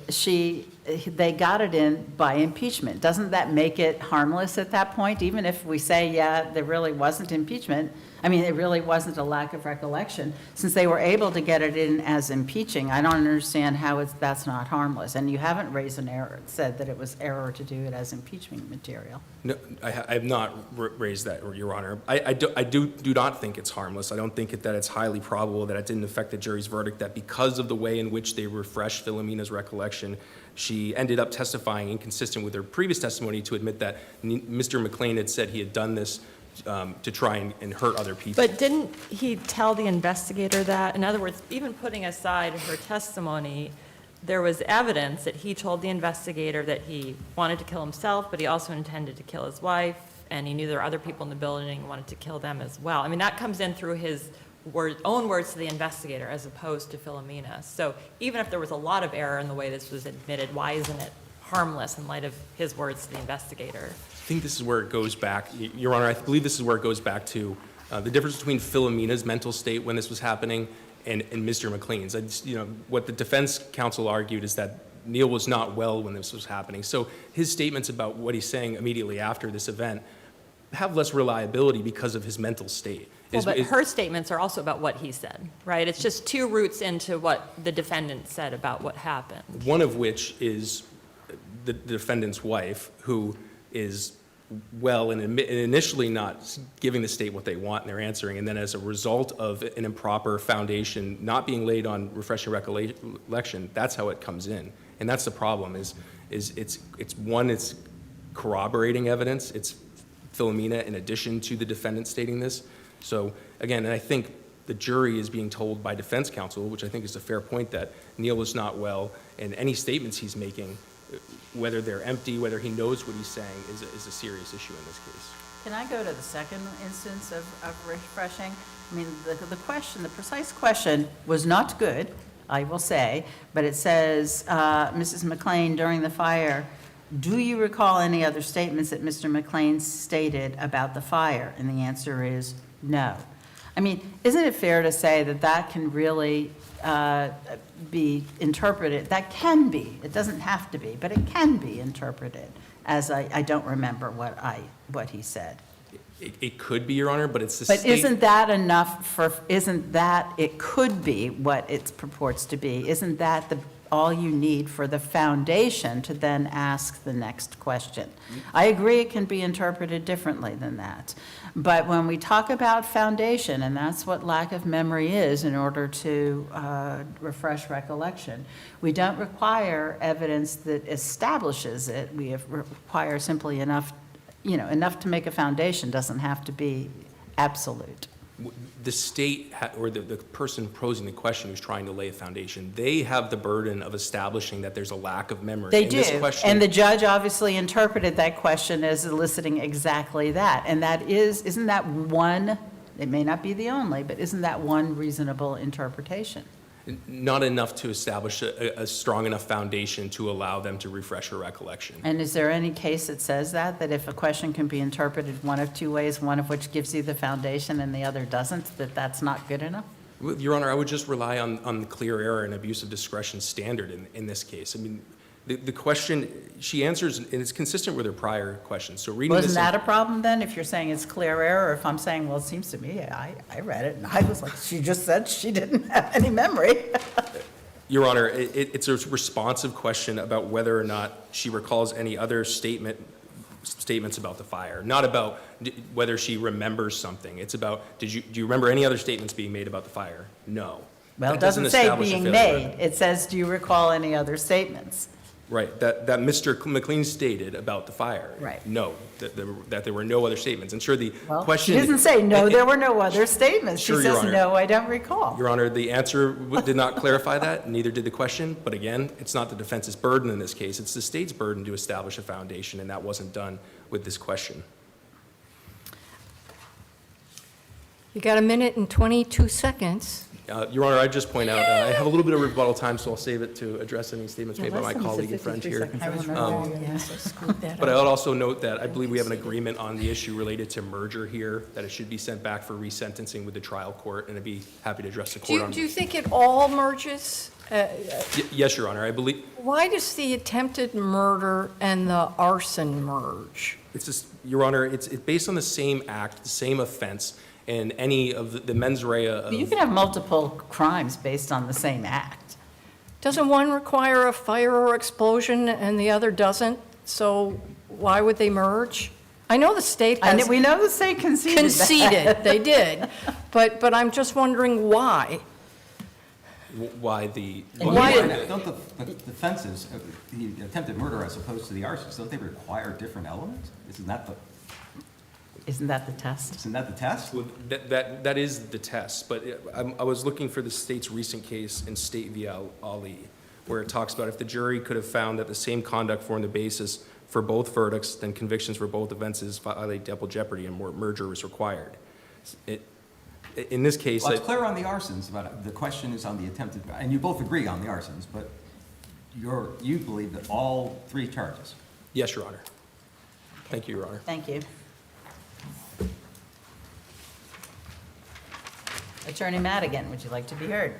they got it in by impeachment. Doesn't that make it harmless at that point? Even if we say, yeah, there really wasn't impeachment, I mean, it really wasn't a lack of recollection. Since they were able to get it in as impeaching, I don't understand how that's not harmless. And you haven't raised an error, said that it was error to do it as impeachment material. No, I have not raised that, Your Honor. I do not think it's harmless. I don't think that it's highly probable that it didn't affect the jury's verdict, that because of the way in which they refreshed Philomena's recollection, she ended up testifying inconsistent with her previous testimony to admit that Mr. MacLean had said he had done this to try and hurt other people. But didn't he tell the investigator that? In other words, even putting aside her testimony, there was evidence that he told the investigator that he wanted to kill himself, but he also intended to kill his wife, and he knew there were other people in the building and wanted to kill them as well. I mean, that comes in through his own words to the investigator as opposed to Philomena. So even if there was a lot of error in the way this was admitted, why isn't it harmless in light of his words to the investigator? I think this is where it goes back, Your Honor, I believe this is where it goes back to the difference between Philomena's mental state when this was happening and Mr. MacLean's. What the defense counsel argued is that Neil was not well when this was happening. So his statements about what he's saying immediately after this event have less reliability because of his mental state. Well, but her statements are also about what he said, right? It's just two routes into what the defendant said about what happened. One of which is the defendant's wife, who is well and initially not giving the state what they want and they're answering, and then as a result of an improper foundation not being laid on refreshing recollection, that's how it comes in. And that's the problem, is it's corroborating evidence, it's Philomena in addition to the defendant stating this. So again, and I think the jury is being told by defense counsel, which I think is a fair point, that Neil is not well, and any statements he's making, whether they're empty, whether he knows what he's saying, is a serious issue in this case. Can I go to the second instance of refreshing? I mean, the question, the precise question was not good, I will say, but it says, Mrs. MacLean, during the fire, do you recall any other statements that Mr. MacLean stated about the fire? And the answer is no. I mean, isn't it fair to say that that can really be interpreted, that can be, it doesn't have to be, but it can be interpreted as I don't remember what he said. It could be, Your Honor, but it's the But state. isn't that enough isn't that, it could be what it purports to be? Isn't that all you need for the foundation to then ask the next question? I agree it can be interpreted differently than that. But when we talk about foundation, and that's what lack of memory is in order to refresh recollection, we don't require evidence that establishes it. We require simply enough, enough to make a foundation, doesn't have to be absolute. The state, or the person posing the question who's trying to lay a foundation, they have the burden of establishing that there's a lack of memory. They In do, this question- and the judge obviously interpreted that question as eliciting exactly that. And that isn't that one, it may not be the only, but isn't that one reasonable interpretation? Not enough to establish a strong enough foundation to allow them to refresh her recollection. And is there any case that says that if a question can be interpreted one of two ways, one of which gives you the foundation and the other doesn't, that that's not good enough? Your Honor, I would just rely on the clear error and abuse of discretion standard in this case. I mean, the question, she answers, and it's consistent with her prior questions. So reading this. Wasn't that a problem then, if you're saying it's clear error, or if I'm saying, well, it seems to me, I read it, and I was like, she just said she didn't have any memory. Your Honor, it's a responsive question about whether or not she recalls any other statements about the fire, not about whether she remembers something. It's about, do you remember any other statements being made about the fire? No. Well, That it doesn't say establish a being failure. made, it says, do you recall any other statements? Right, that Mr. MacLean stated about the fire. Right. No, that there were no other statements. And sure, the Well, question. she doesn't say, no, there were no other statements. She Sure, Your says, Honor. no, I don't recall. Your Honor, the answer did not clarify that, neither did the question. But again, it's not the defense's burden in this case. It's the state's burden to establish a foundation, and that wasn't done with this question. You got 1 minute and 22 seconds. Your Honor, I'd just point out, I have a little bit of rebuttal time, so I'll save it to address any statements made by my colleague and friend here. I remember, yes. But I would also note that I believe we have an agreement on the issue related to merger here, that it should be sent back for resentencing with the trial court, and I'd be happy to address the court on Do you think it all merges? Yes, Your Honor, I believe, Why does the attempted murder and the arson merge? it's just, Your Honor, it's based on the same act, the same offense, and any of the mens rea of. You can have multiple crimes based on the same act. Doesn't one require a fire or explosion and the other doesn't? So why would they merge? I know the state has We know the state conceded that. conceded, they did, but I'm just wondering why. Why the. And Why you- did- Don't the defenses, the attempted murder as opposed to the arsons, don't they require different elements? Isn't that the test? Well, that is the test, but I was looking for the state's recent case in State v. Ali, where it talks about if the jury could have found that the same conduct formed the basis for both verdicts, then convictions for both offenses violate double jeopardy and more merger is required. In this case. Well, it's clear on the arsons, but the question is on the attempted, and you both agree on the arsons, but you believe that all three charges. Yes, Your Honor. Thank you, Your Honor. Thank you. Attorney Madigan, would you like to be heard?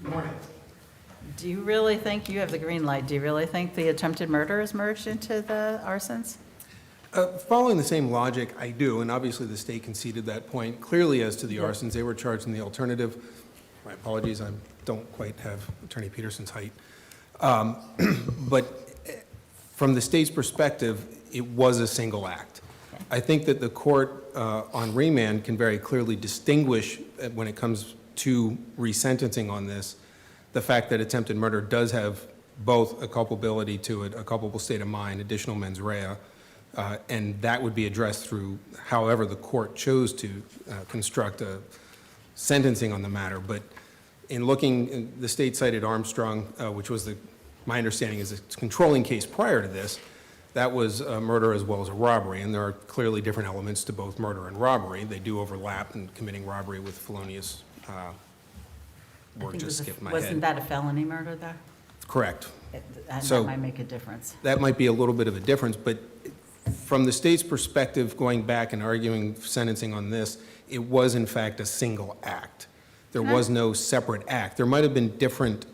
Good morning. Do you really think, you have the green light, do you really think the attempted murder is merged into the arsons? Following the same logic, I do, and obviously the state conceded that point clearly as to the arsons. They were charged in the alternative. My apologies, I don't quite have Attorney Peterson's height. But from the state's perspective, it was a single act. I think that the court on remand can very clearly distinguish, when it comes to resentencing on this, the fact that attempted murder does have both a culpability to it, a culpable state of mind, additional mens rea, and that would be addressed through however the court chose to construct sentencing on the matter, but in looking, the state cited Armstrong, which was my understanding is a controlling case prior to this. That was a murder as well as a robbery, and there are clearly different elements to both murder and robbery. They do overlap in committing robbery with felonious work just skipped my head. Wasn't that a felony murder, though? Correct. And So- that might make a difference. That might be a little bit of a difference, but from the state's perspective, going back and arguing sentencing on this, it was in fact a single act. There was no separate act. There might have been different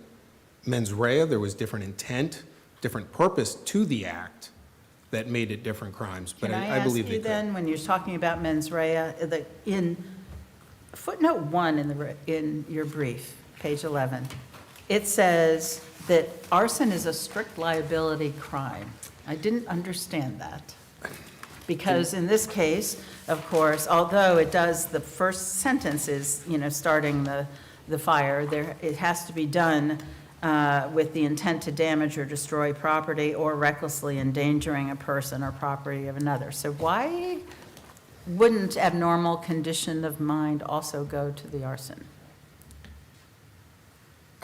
mens rea, there was different intent, different purpose to the act that made it different crimes, but I believe Can I they ask you could. then, when you're talking about mens rea, in footnote 1 in your brief, page 11, it says that arson is a strict liability crime. I didn't understand that. Because in this case, of course, although it does, the first sentence is, starting the fire, it has to be done with the intent to damage or destroy property or recklessly endangering a person or property of another. So why wouldn't abnormal condition of mind also go to the arson?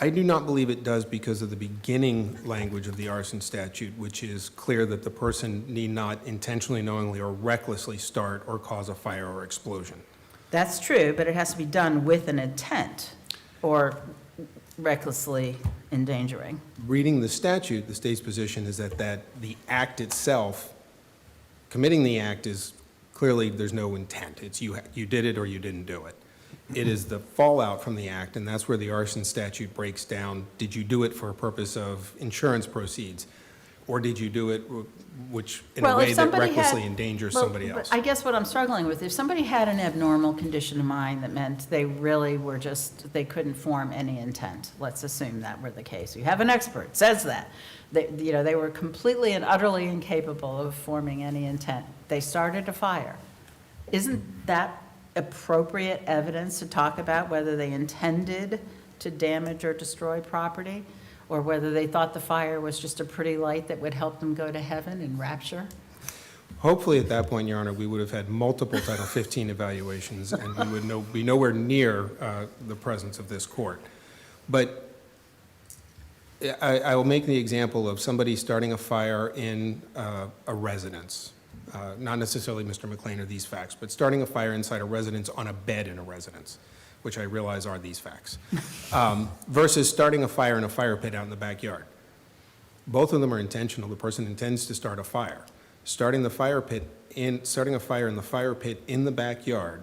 I do not believe it does because of the beginning language of the arson statute, which is clear that the person need not intentionally, knowingly, or recklessly start or cause a fire or explosion. That's true, but it has to be done with an intent or recklessly endangering. Reading the statute, the state's position is that the act itself, committing the act is clearly, there's no intent. It's you did it or you didn't do it. It is the fallout from the act, and that's where the arson statute breaks down. Did you do it for a purpose of insurance proceeds? Or did you do it which in a way that recklessly endangers somebody else? I guess what I'm struggling with, if somebody had an abnormal condition of mind that meant they really were they couldn't form any intent, let's assume that were the case. You have an expert, says that. They were completely and utterly incapable of forming any intent. They started a fire. Isn't that appropriate evidence to talk about whether they intended to damage or destroy property, or whether they thought the fire was just a pretty light that would help them go to heaven in rapture? Hopefully, at that point, Your Honor, we would have had multiple Title 15 evaluations, and we would be nowhere near the presence of this court. But I will make the example of somebody starting a fire in a residence. Not necessarily Mr. MacLean or these facts, but starting a fire inside a residence on a bed in a residence, which I realize are these facts, versus starting a fire in a fire pit out in the backyard. Both of them are intentional. The person intends to start a fire. Starting a fire in the fire pit in the backyard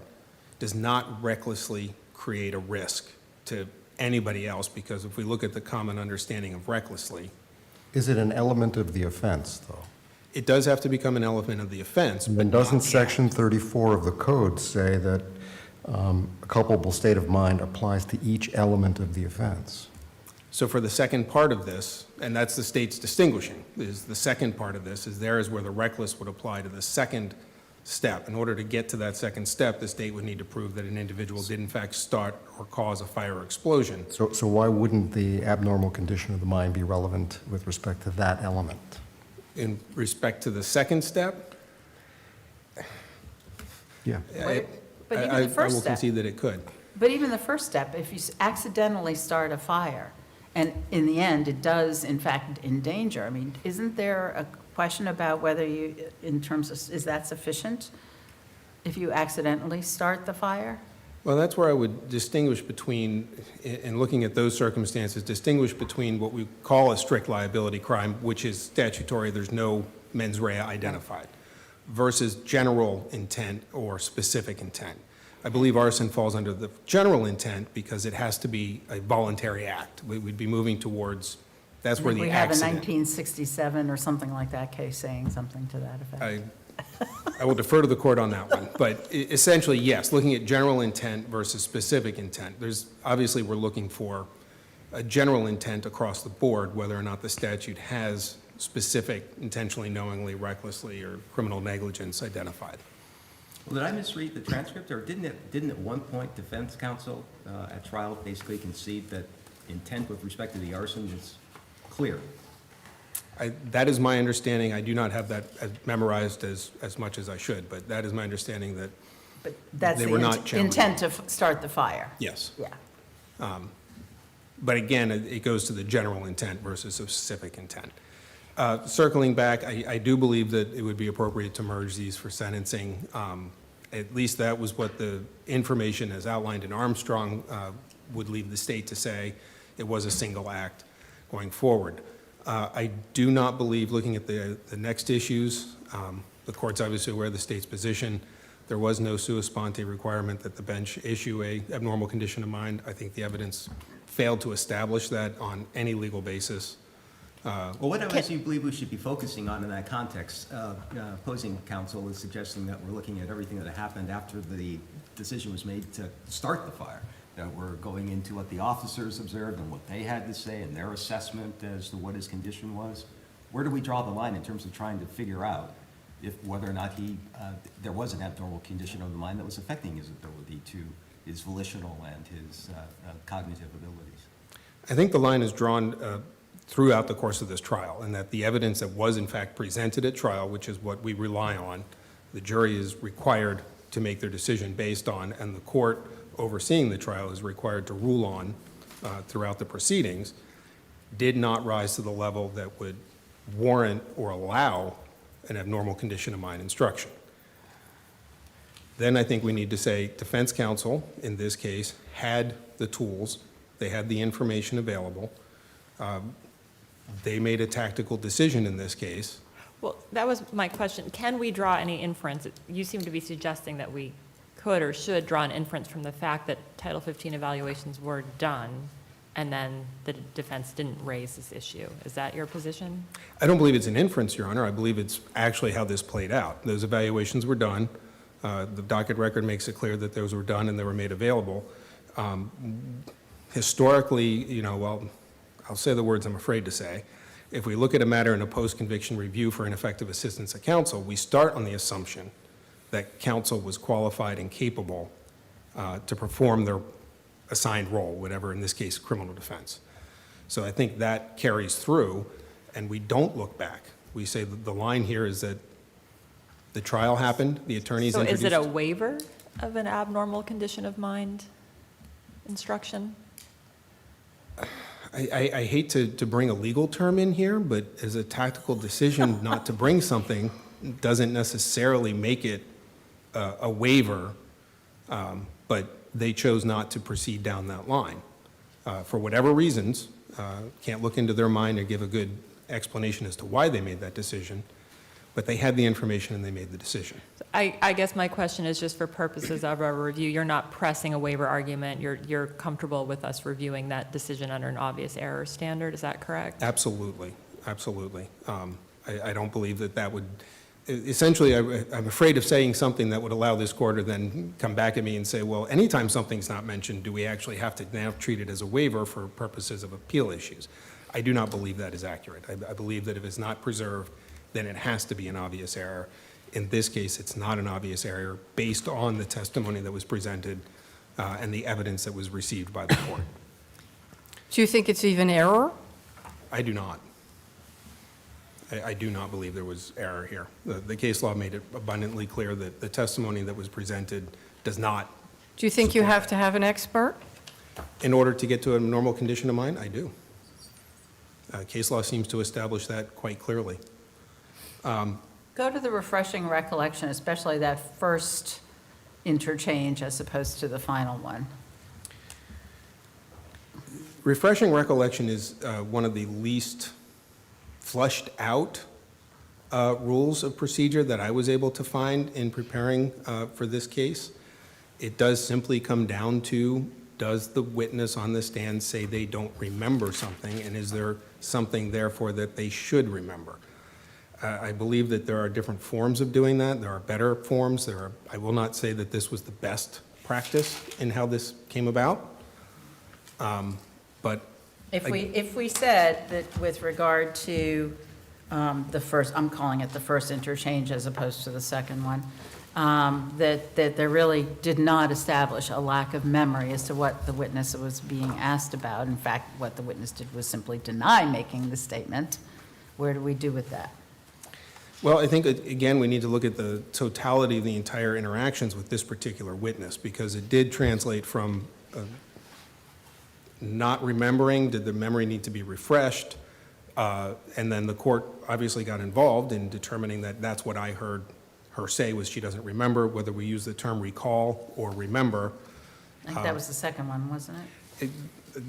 does not recklessly create a risk to anybody else, because if we look at the common understanding of recklessly. Is it an element of the offense, though? It does have to become an element of the offense. And doesn't Section 34 of the code say that a culpable state of mind applies to each element of the offense? So for the second part of this, and that's the state's distinguishing, is the second part of this, is there is where the reckless would apply to the second step. In order to get to that second step, the state would need to prove that an individual did in fact start or cause a fire or explosion. So why wouldn't the abnormal condition of the mind be relevant with respect to that element? In respect to the second step, Yeah. But even the I will first step, concede that it could. but even the first step, if you accidentally start a fire, and in the end, it does in fact endanger, I mean, isn't there a question about whether you, in terms of, is that sufficient? If you accidentally start the fire? Well, that's where I would distinguish between, in looking at those circumstances, distinguish between what we call a strict liability crime, which is statutory, there's no mens rea identified, versus general intent or specific intent. I believe arson falls under the general intent because it has to be a voluntary act. We'd be moving towards, that's where the We have a accident. 1967 or something like that case saying something to that effect. I will defer to the court on that one, but essentially, yes, looking at general intent versus specific intent. Obviously, we're looking for a general intent across the board, whether or not the statute has specific, intentionally, knowingly, recklessly, or criminal negligence identified. Well, did I misread the transcript, or didn't at one point defense counsel at trial basically concede that intent with respect to the arson is clear? That is my understanding. I do not have that memorized as much as I should, but that is my understanding that But that's They the were not challenging. intent to start the fire? Yes. Yeah. But again, it goes to the general intent versus a specific intent. Circling back, I do believe that it would be appropriate to merge these for sentencing. At least that was what the information as outlined in Armstrong would lead the state to say. It was a single act going forward. I do not believe, looking at the next issues, the court's obviously aware of the state's position. There was no sua sponte requirement that the bench issue a abnormal condition of mind. I think the evidence failed to establish that on any legal basis. Well, what else do you believe we should be focusing on in that context? Opposing counsel is suggesting that we're looking at everything that happened after the decision was made to start the fire, that we're going into what the officers observed and what they had to say and their assessment as to what his condition was. Where do we draw the line in terms of trying to figure out whether or not there was an abnormal condition of the mind that was affecting his ability to, his volitional and his cognitive abilities? I think the line is drawn throughout the course of this trial, and that the evidence that was in fact presented at trial, which is what we rely on, the jury is required to make their decision based on, and the court overseeing the trial is required to rule on throughout the proceedings, did not rise to the level that would warrant or allow an abnormal condition of mind instruction. Then I think we need to say defense counsel, in this case, had the tools, they had the information available. They made a tactical decision in this case. Well, that was my question. Can we draw any inference? You seem to be suggesting that we could or should draw an inference from the fact that Title 15 evaluations were done and then the defense didn't raise this issue. Is that your position? I don't believe it's an inference, Your Honor. I believe it's actually how this played out. Those evaluations were done. The docket record makes it clear that those were done and they were made available. Historically, well, I'll say the words I'm afraid to say. If we look at a matter in a post-conviction review for ineffective assistance of counsel, we start on the assumption that counsel was qualified and capable to perform their assigned role, whatever, in this case, criminal defense. So I think that carries through, and we don't look back. We say that the line here is that the trial happened, the attorneys So introduced... is it a waiver of an abnormal condition of mind instruction? I hate to bring a legal term in here, but as a tactical decision not to bring something doesn't necessarily make it a waiver, but they chose not to proceed down that line. For whatever reasons, can't look into their mind or give a good explanation as to why they made that decision, but they had the information and they made the decision. I guess my question is just for purposes of our review, you're not pressing a waiver argument, you're comfortable with us reviewing that decision under an obvious error standard, is that correct? Absolutely, absolutely. I don't believe that would, essentially, I'm afraid of saying something that would allow this court to then come back at me and say, well, anytime something's not mentioned, do we actually have to now treat it as a waiver for purposes of appeal issues? I do not believe that is accurate. I believe that if it's not preserved, then it has to be an obvious error. In this case, it's not an obvious error based on the testimony that was presented and the evidence that was received by the court. Do you think it's even error? I do not. I do not believe there was error here. The case law made it abundantly clear that the testimony that was presented does not. Do you think you have to have an expert? In order to get to a normal condition of mind, I do. Case law seems to establish that quite clearly. Go to the refreshing recollection, especially that first interchange as opposed to the final one. Refreshing recollection is one of the least flushed out rules of procedure that I was able to find in preparing for this case. It does simply come down to, does the witness on the stand say they don't remember something, and is there something therefore that they should remember? I believe that there are different forms of doing that. There are better forms. I will not say that this was the best practice in how this came about, but If we said that with regard to the first, I'm calling it the first interchange as opposed to the second one, that there really did not establish a lack of memory as to what the witness was being asked about. In fact, what the witness did was simply deny making the statement. Where do we do with that? Well, I think, again, we need to look at the totality of the entire interactions with this particular witness, because it did translate from not remembering, did the memory need to be refreshed, and then the court obviously got involved in determining that that's what I heard her say, was she doesn't remember, whether we use the term recall or remember. I think that was the second one, wasn't it?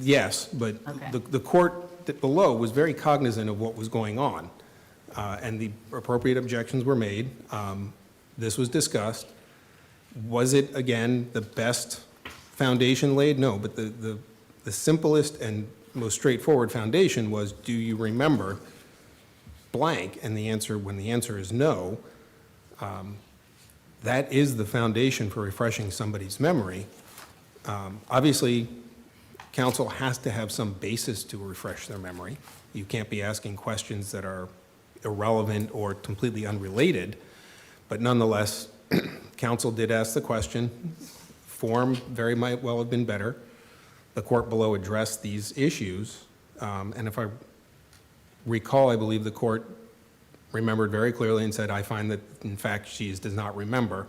Yes, but Okay. the court below was very cognizant of what was going on, and the appropriate objections were made. This was discussed. Was it, again, the best foundation laid? No, but the simplest and most straightforward foundation was, do you remember blank? And the answer, when the answer is no, that is the foundation for refreshing somebody's memory. Obviously, counsel has to have some basis to refresh their memory. You can't be asking questions that are irrelevant or completely unrelated, but nonetheless, counsel did ask the question. Form very might well have been better. The court below addressed these issues, and if I recall, I believe the court remembered very clearly and said, I find that, in fact, she does not remember.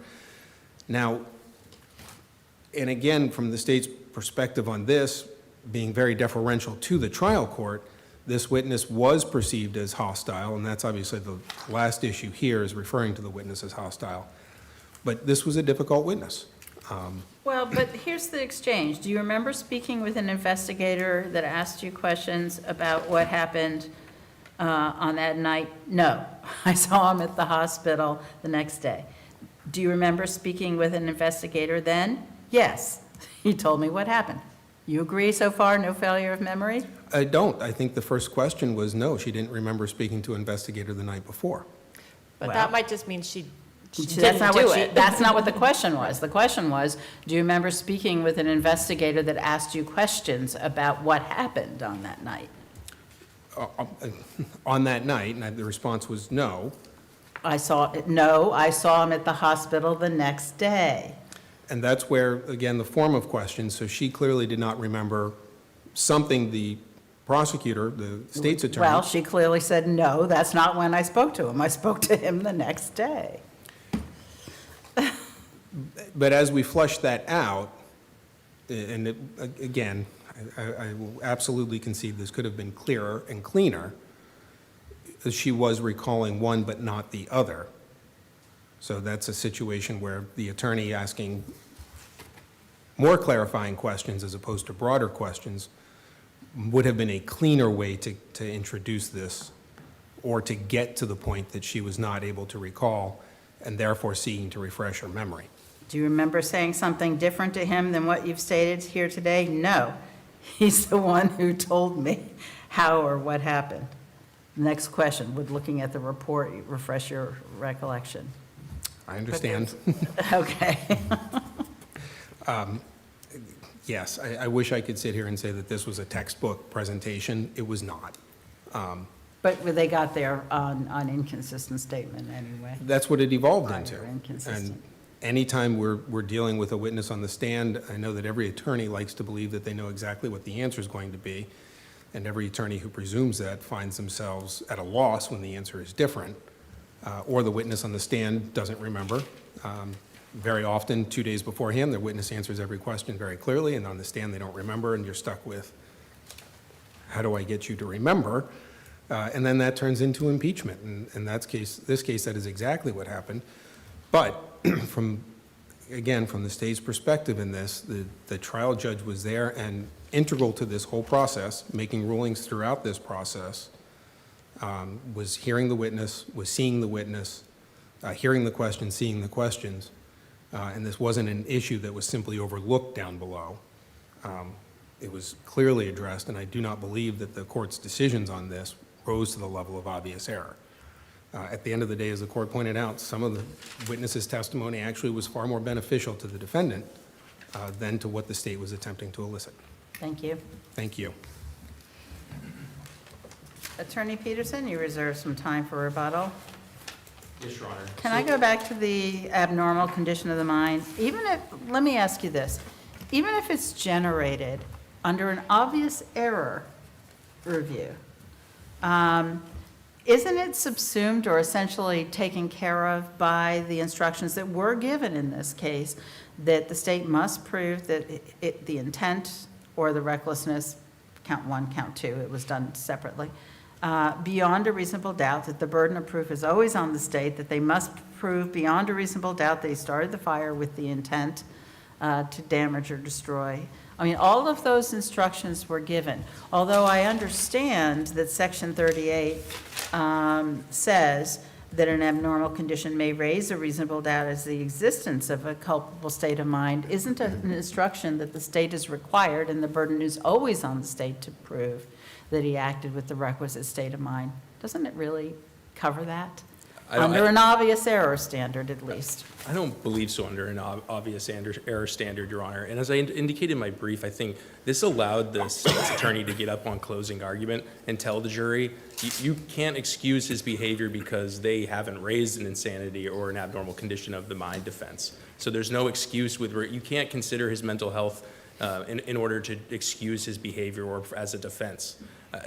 Now, and again, from the state's perspective on this, being very deferential to the trial court, this witness was perceived as hostile, and that's obviously the last issue here, is referring to the witness as hostile. But this was a difficult witness. Well, but here's the exchange. Do you remember speaking with an investigator that asked you questions about what happened on that night? No. I saw him at the hospital the next day. Do you remember speaking with an investigator then? Yes. He told me what happened. You agree so far, no failure of memory? I don't. I think the first question was no, she didn't remember speaking to an investigator the night before. But Well- that might just mean she That's didn't not do what it. That's not what the question was. The question was, do you remember speaking with an investigator that asked you questions about what happened on that night? On that night, and the response was no. No, I saw him at the hospital the next day. And that's where, again, the form of question, so she clearly did not remember something the prosecutor, the state's attorney. Well, she clearly said, no, that's not when I spoke to him. I spoke to him the next day. But as we flush that out, and again, I will absolutely concede this could have been clearer and cleaner, she was recalling one but not the other. So that's a situation where the attorney asking more clarifying questions as opposed to broader questions would have been a cleaner way to introduce this, or to get to the point that she was not able to recall and therefore seeking to refresh her memory. Do you remember saying something different to him than what you've stated here today? No. He's the one who told me how or what happened. Next question, would looking at the report refresh your recollection? I understand. Okay. Yes, I wish I could sit here and say that this was a textbook presentation. It was not. But they got there on inconsistent statement anyway. That's what it evolved Prior into. inconsistent. And anytime we're dealing with a witness on the stand, I know that every attorney likes to believe that they know exactly what the answer is going to be, and every attorney who presumes that finds themselves at a loss when the answer is different, or the witness on the stand doesn't remember. Very often, 2 days beforehand, the witness answers every question very clearly, and on the stand they don't remember, and you're stuck with, how do I get you to remember? And then that turns into impeachment. And in this case, that is exactly what happened. But again, from the state's perspective in this, the trial judge was there and integral to this whole process, making rulings throughout this process, was hearing the witness, was seeing the witness, hearing the questions, seeing the questions. And this wasn't an issue that was simply overlooked down below. It was clearly addressed, and I do not believe that the court's decisions on this rose to the level of obvious error. At the end of the day, as the court pointed out, some of the witnesses' testimony actually was far more beneficial to the defendant than to what the state was attempting to elicit. Thank you. Thank you. Attorney Peterson, you reserve some time for rebuttal. Yes, Your Honor. Can I go back to the abnormal condition of the mind? Let me ask you this. Even if it's generated under an obvious error review, Isn't it subsumed or essentially taken care of by the instructions that were given in this case, that the state must prove that the intent or the recklessness, count one, count two, it was done separately, beyond a reasonable doubt, that the burden of proof is always on the state, that they must prove beyond a reasonable doubt they started the fire with the intent to damage or destroy. I mean, all of those instructions were given, although I understand that Section 38 says that an abnormal condition may raise a reasonable doubt as the existence of a culpable state of mind isn't an instruction that the state is required, and the burden is always on the state to prove that he acted with the requisite state of mind. Doesn't it really cover that? Under an obvious error standard, at least. I don't believe so under an obvious error standard, Your Honor. And as I indicated in my brief, I think this allowed the state's attorney to get up on closing argument and tell the jury, you can't excuse his behavior because they haven't raised an insanity or an abnormal condition of the mind defense. So there's no excuse you can't consider his mental health in order to excuse his behavior or as a defense.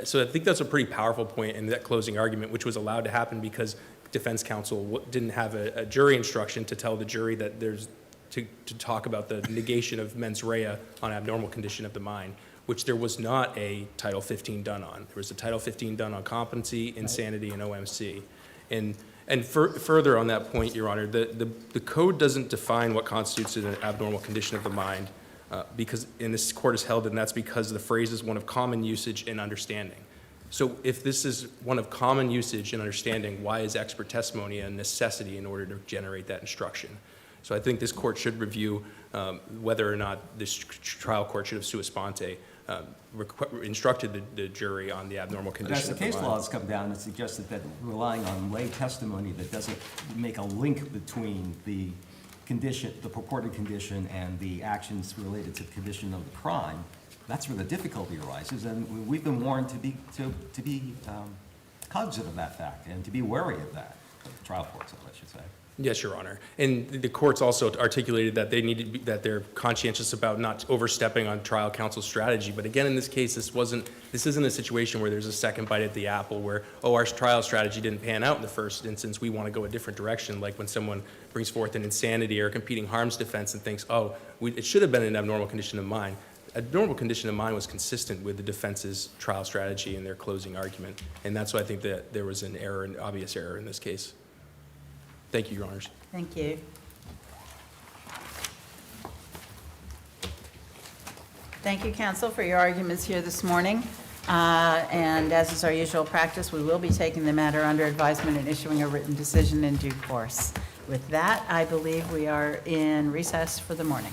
So I think that's a pretty powerful point in that closing argument, which was allowed to happen because defense counsel didn't have a jury instruction to tell the jury that to talk about the negation of mens rea on abnormal condition of the mind, which there was not a Title 15 done on. There was a Title 15 done on competency, insanity, and OMC. And further on that point, Your Honor, the code doesn't define what constitutes an abnormal condition of the mind because, and this court has held, and that's because the phrase is one of common usage and understanding. So if this is one of common usage and understanding, why is expert testimony a necessity in order to generate that instruction? So I think this court should review whether or not this trial court should have sua sponte instructed the jury on the abnormal condition of the mind. As the case law has come down, it suggested that relying on lay testimony that doesn't make a link between the condition, the purported condition, and the actions related to the condition of the crime, that's where the difficulty arises, and we've been warned to be cognizant of that fact and to be wary of that. The trial courts, I should say. Yes, Your Honor. And the courts also articulated that they needed to be, that they're conscientious about not overstepping on trial counsel's strategy. But again, in this case, this isn't a situation where there's a second bite at the apple where, oh, our trial strategy didn't pan out in the first instance, we want to go a different direction, like when someone brings forth an insanity or a competing harms defense and thinks, oh, it should have been an abnormal condition of mind. A normal condition of mind was consistent with the defense's trial strategy and their closing argument. And that's why I think that there was an error, an obvious error in this case. Thank you, Your Honors. Thank you. Thank you, counsel, for your arguments here this morning. And as is our usual practice, we will be taking the matter under advisement and issuing a written decision in due course. With that, I believe we are in recess for the morning.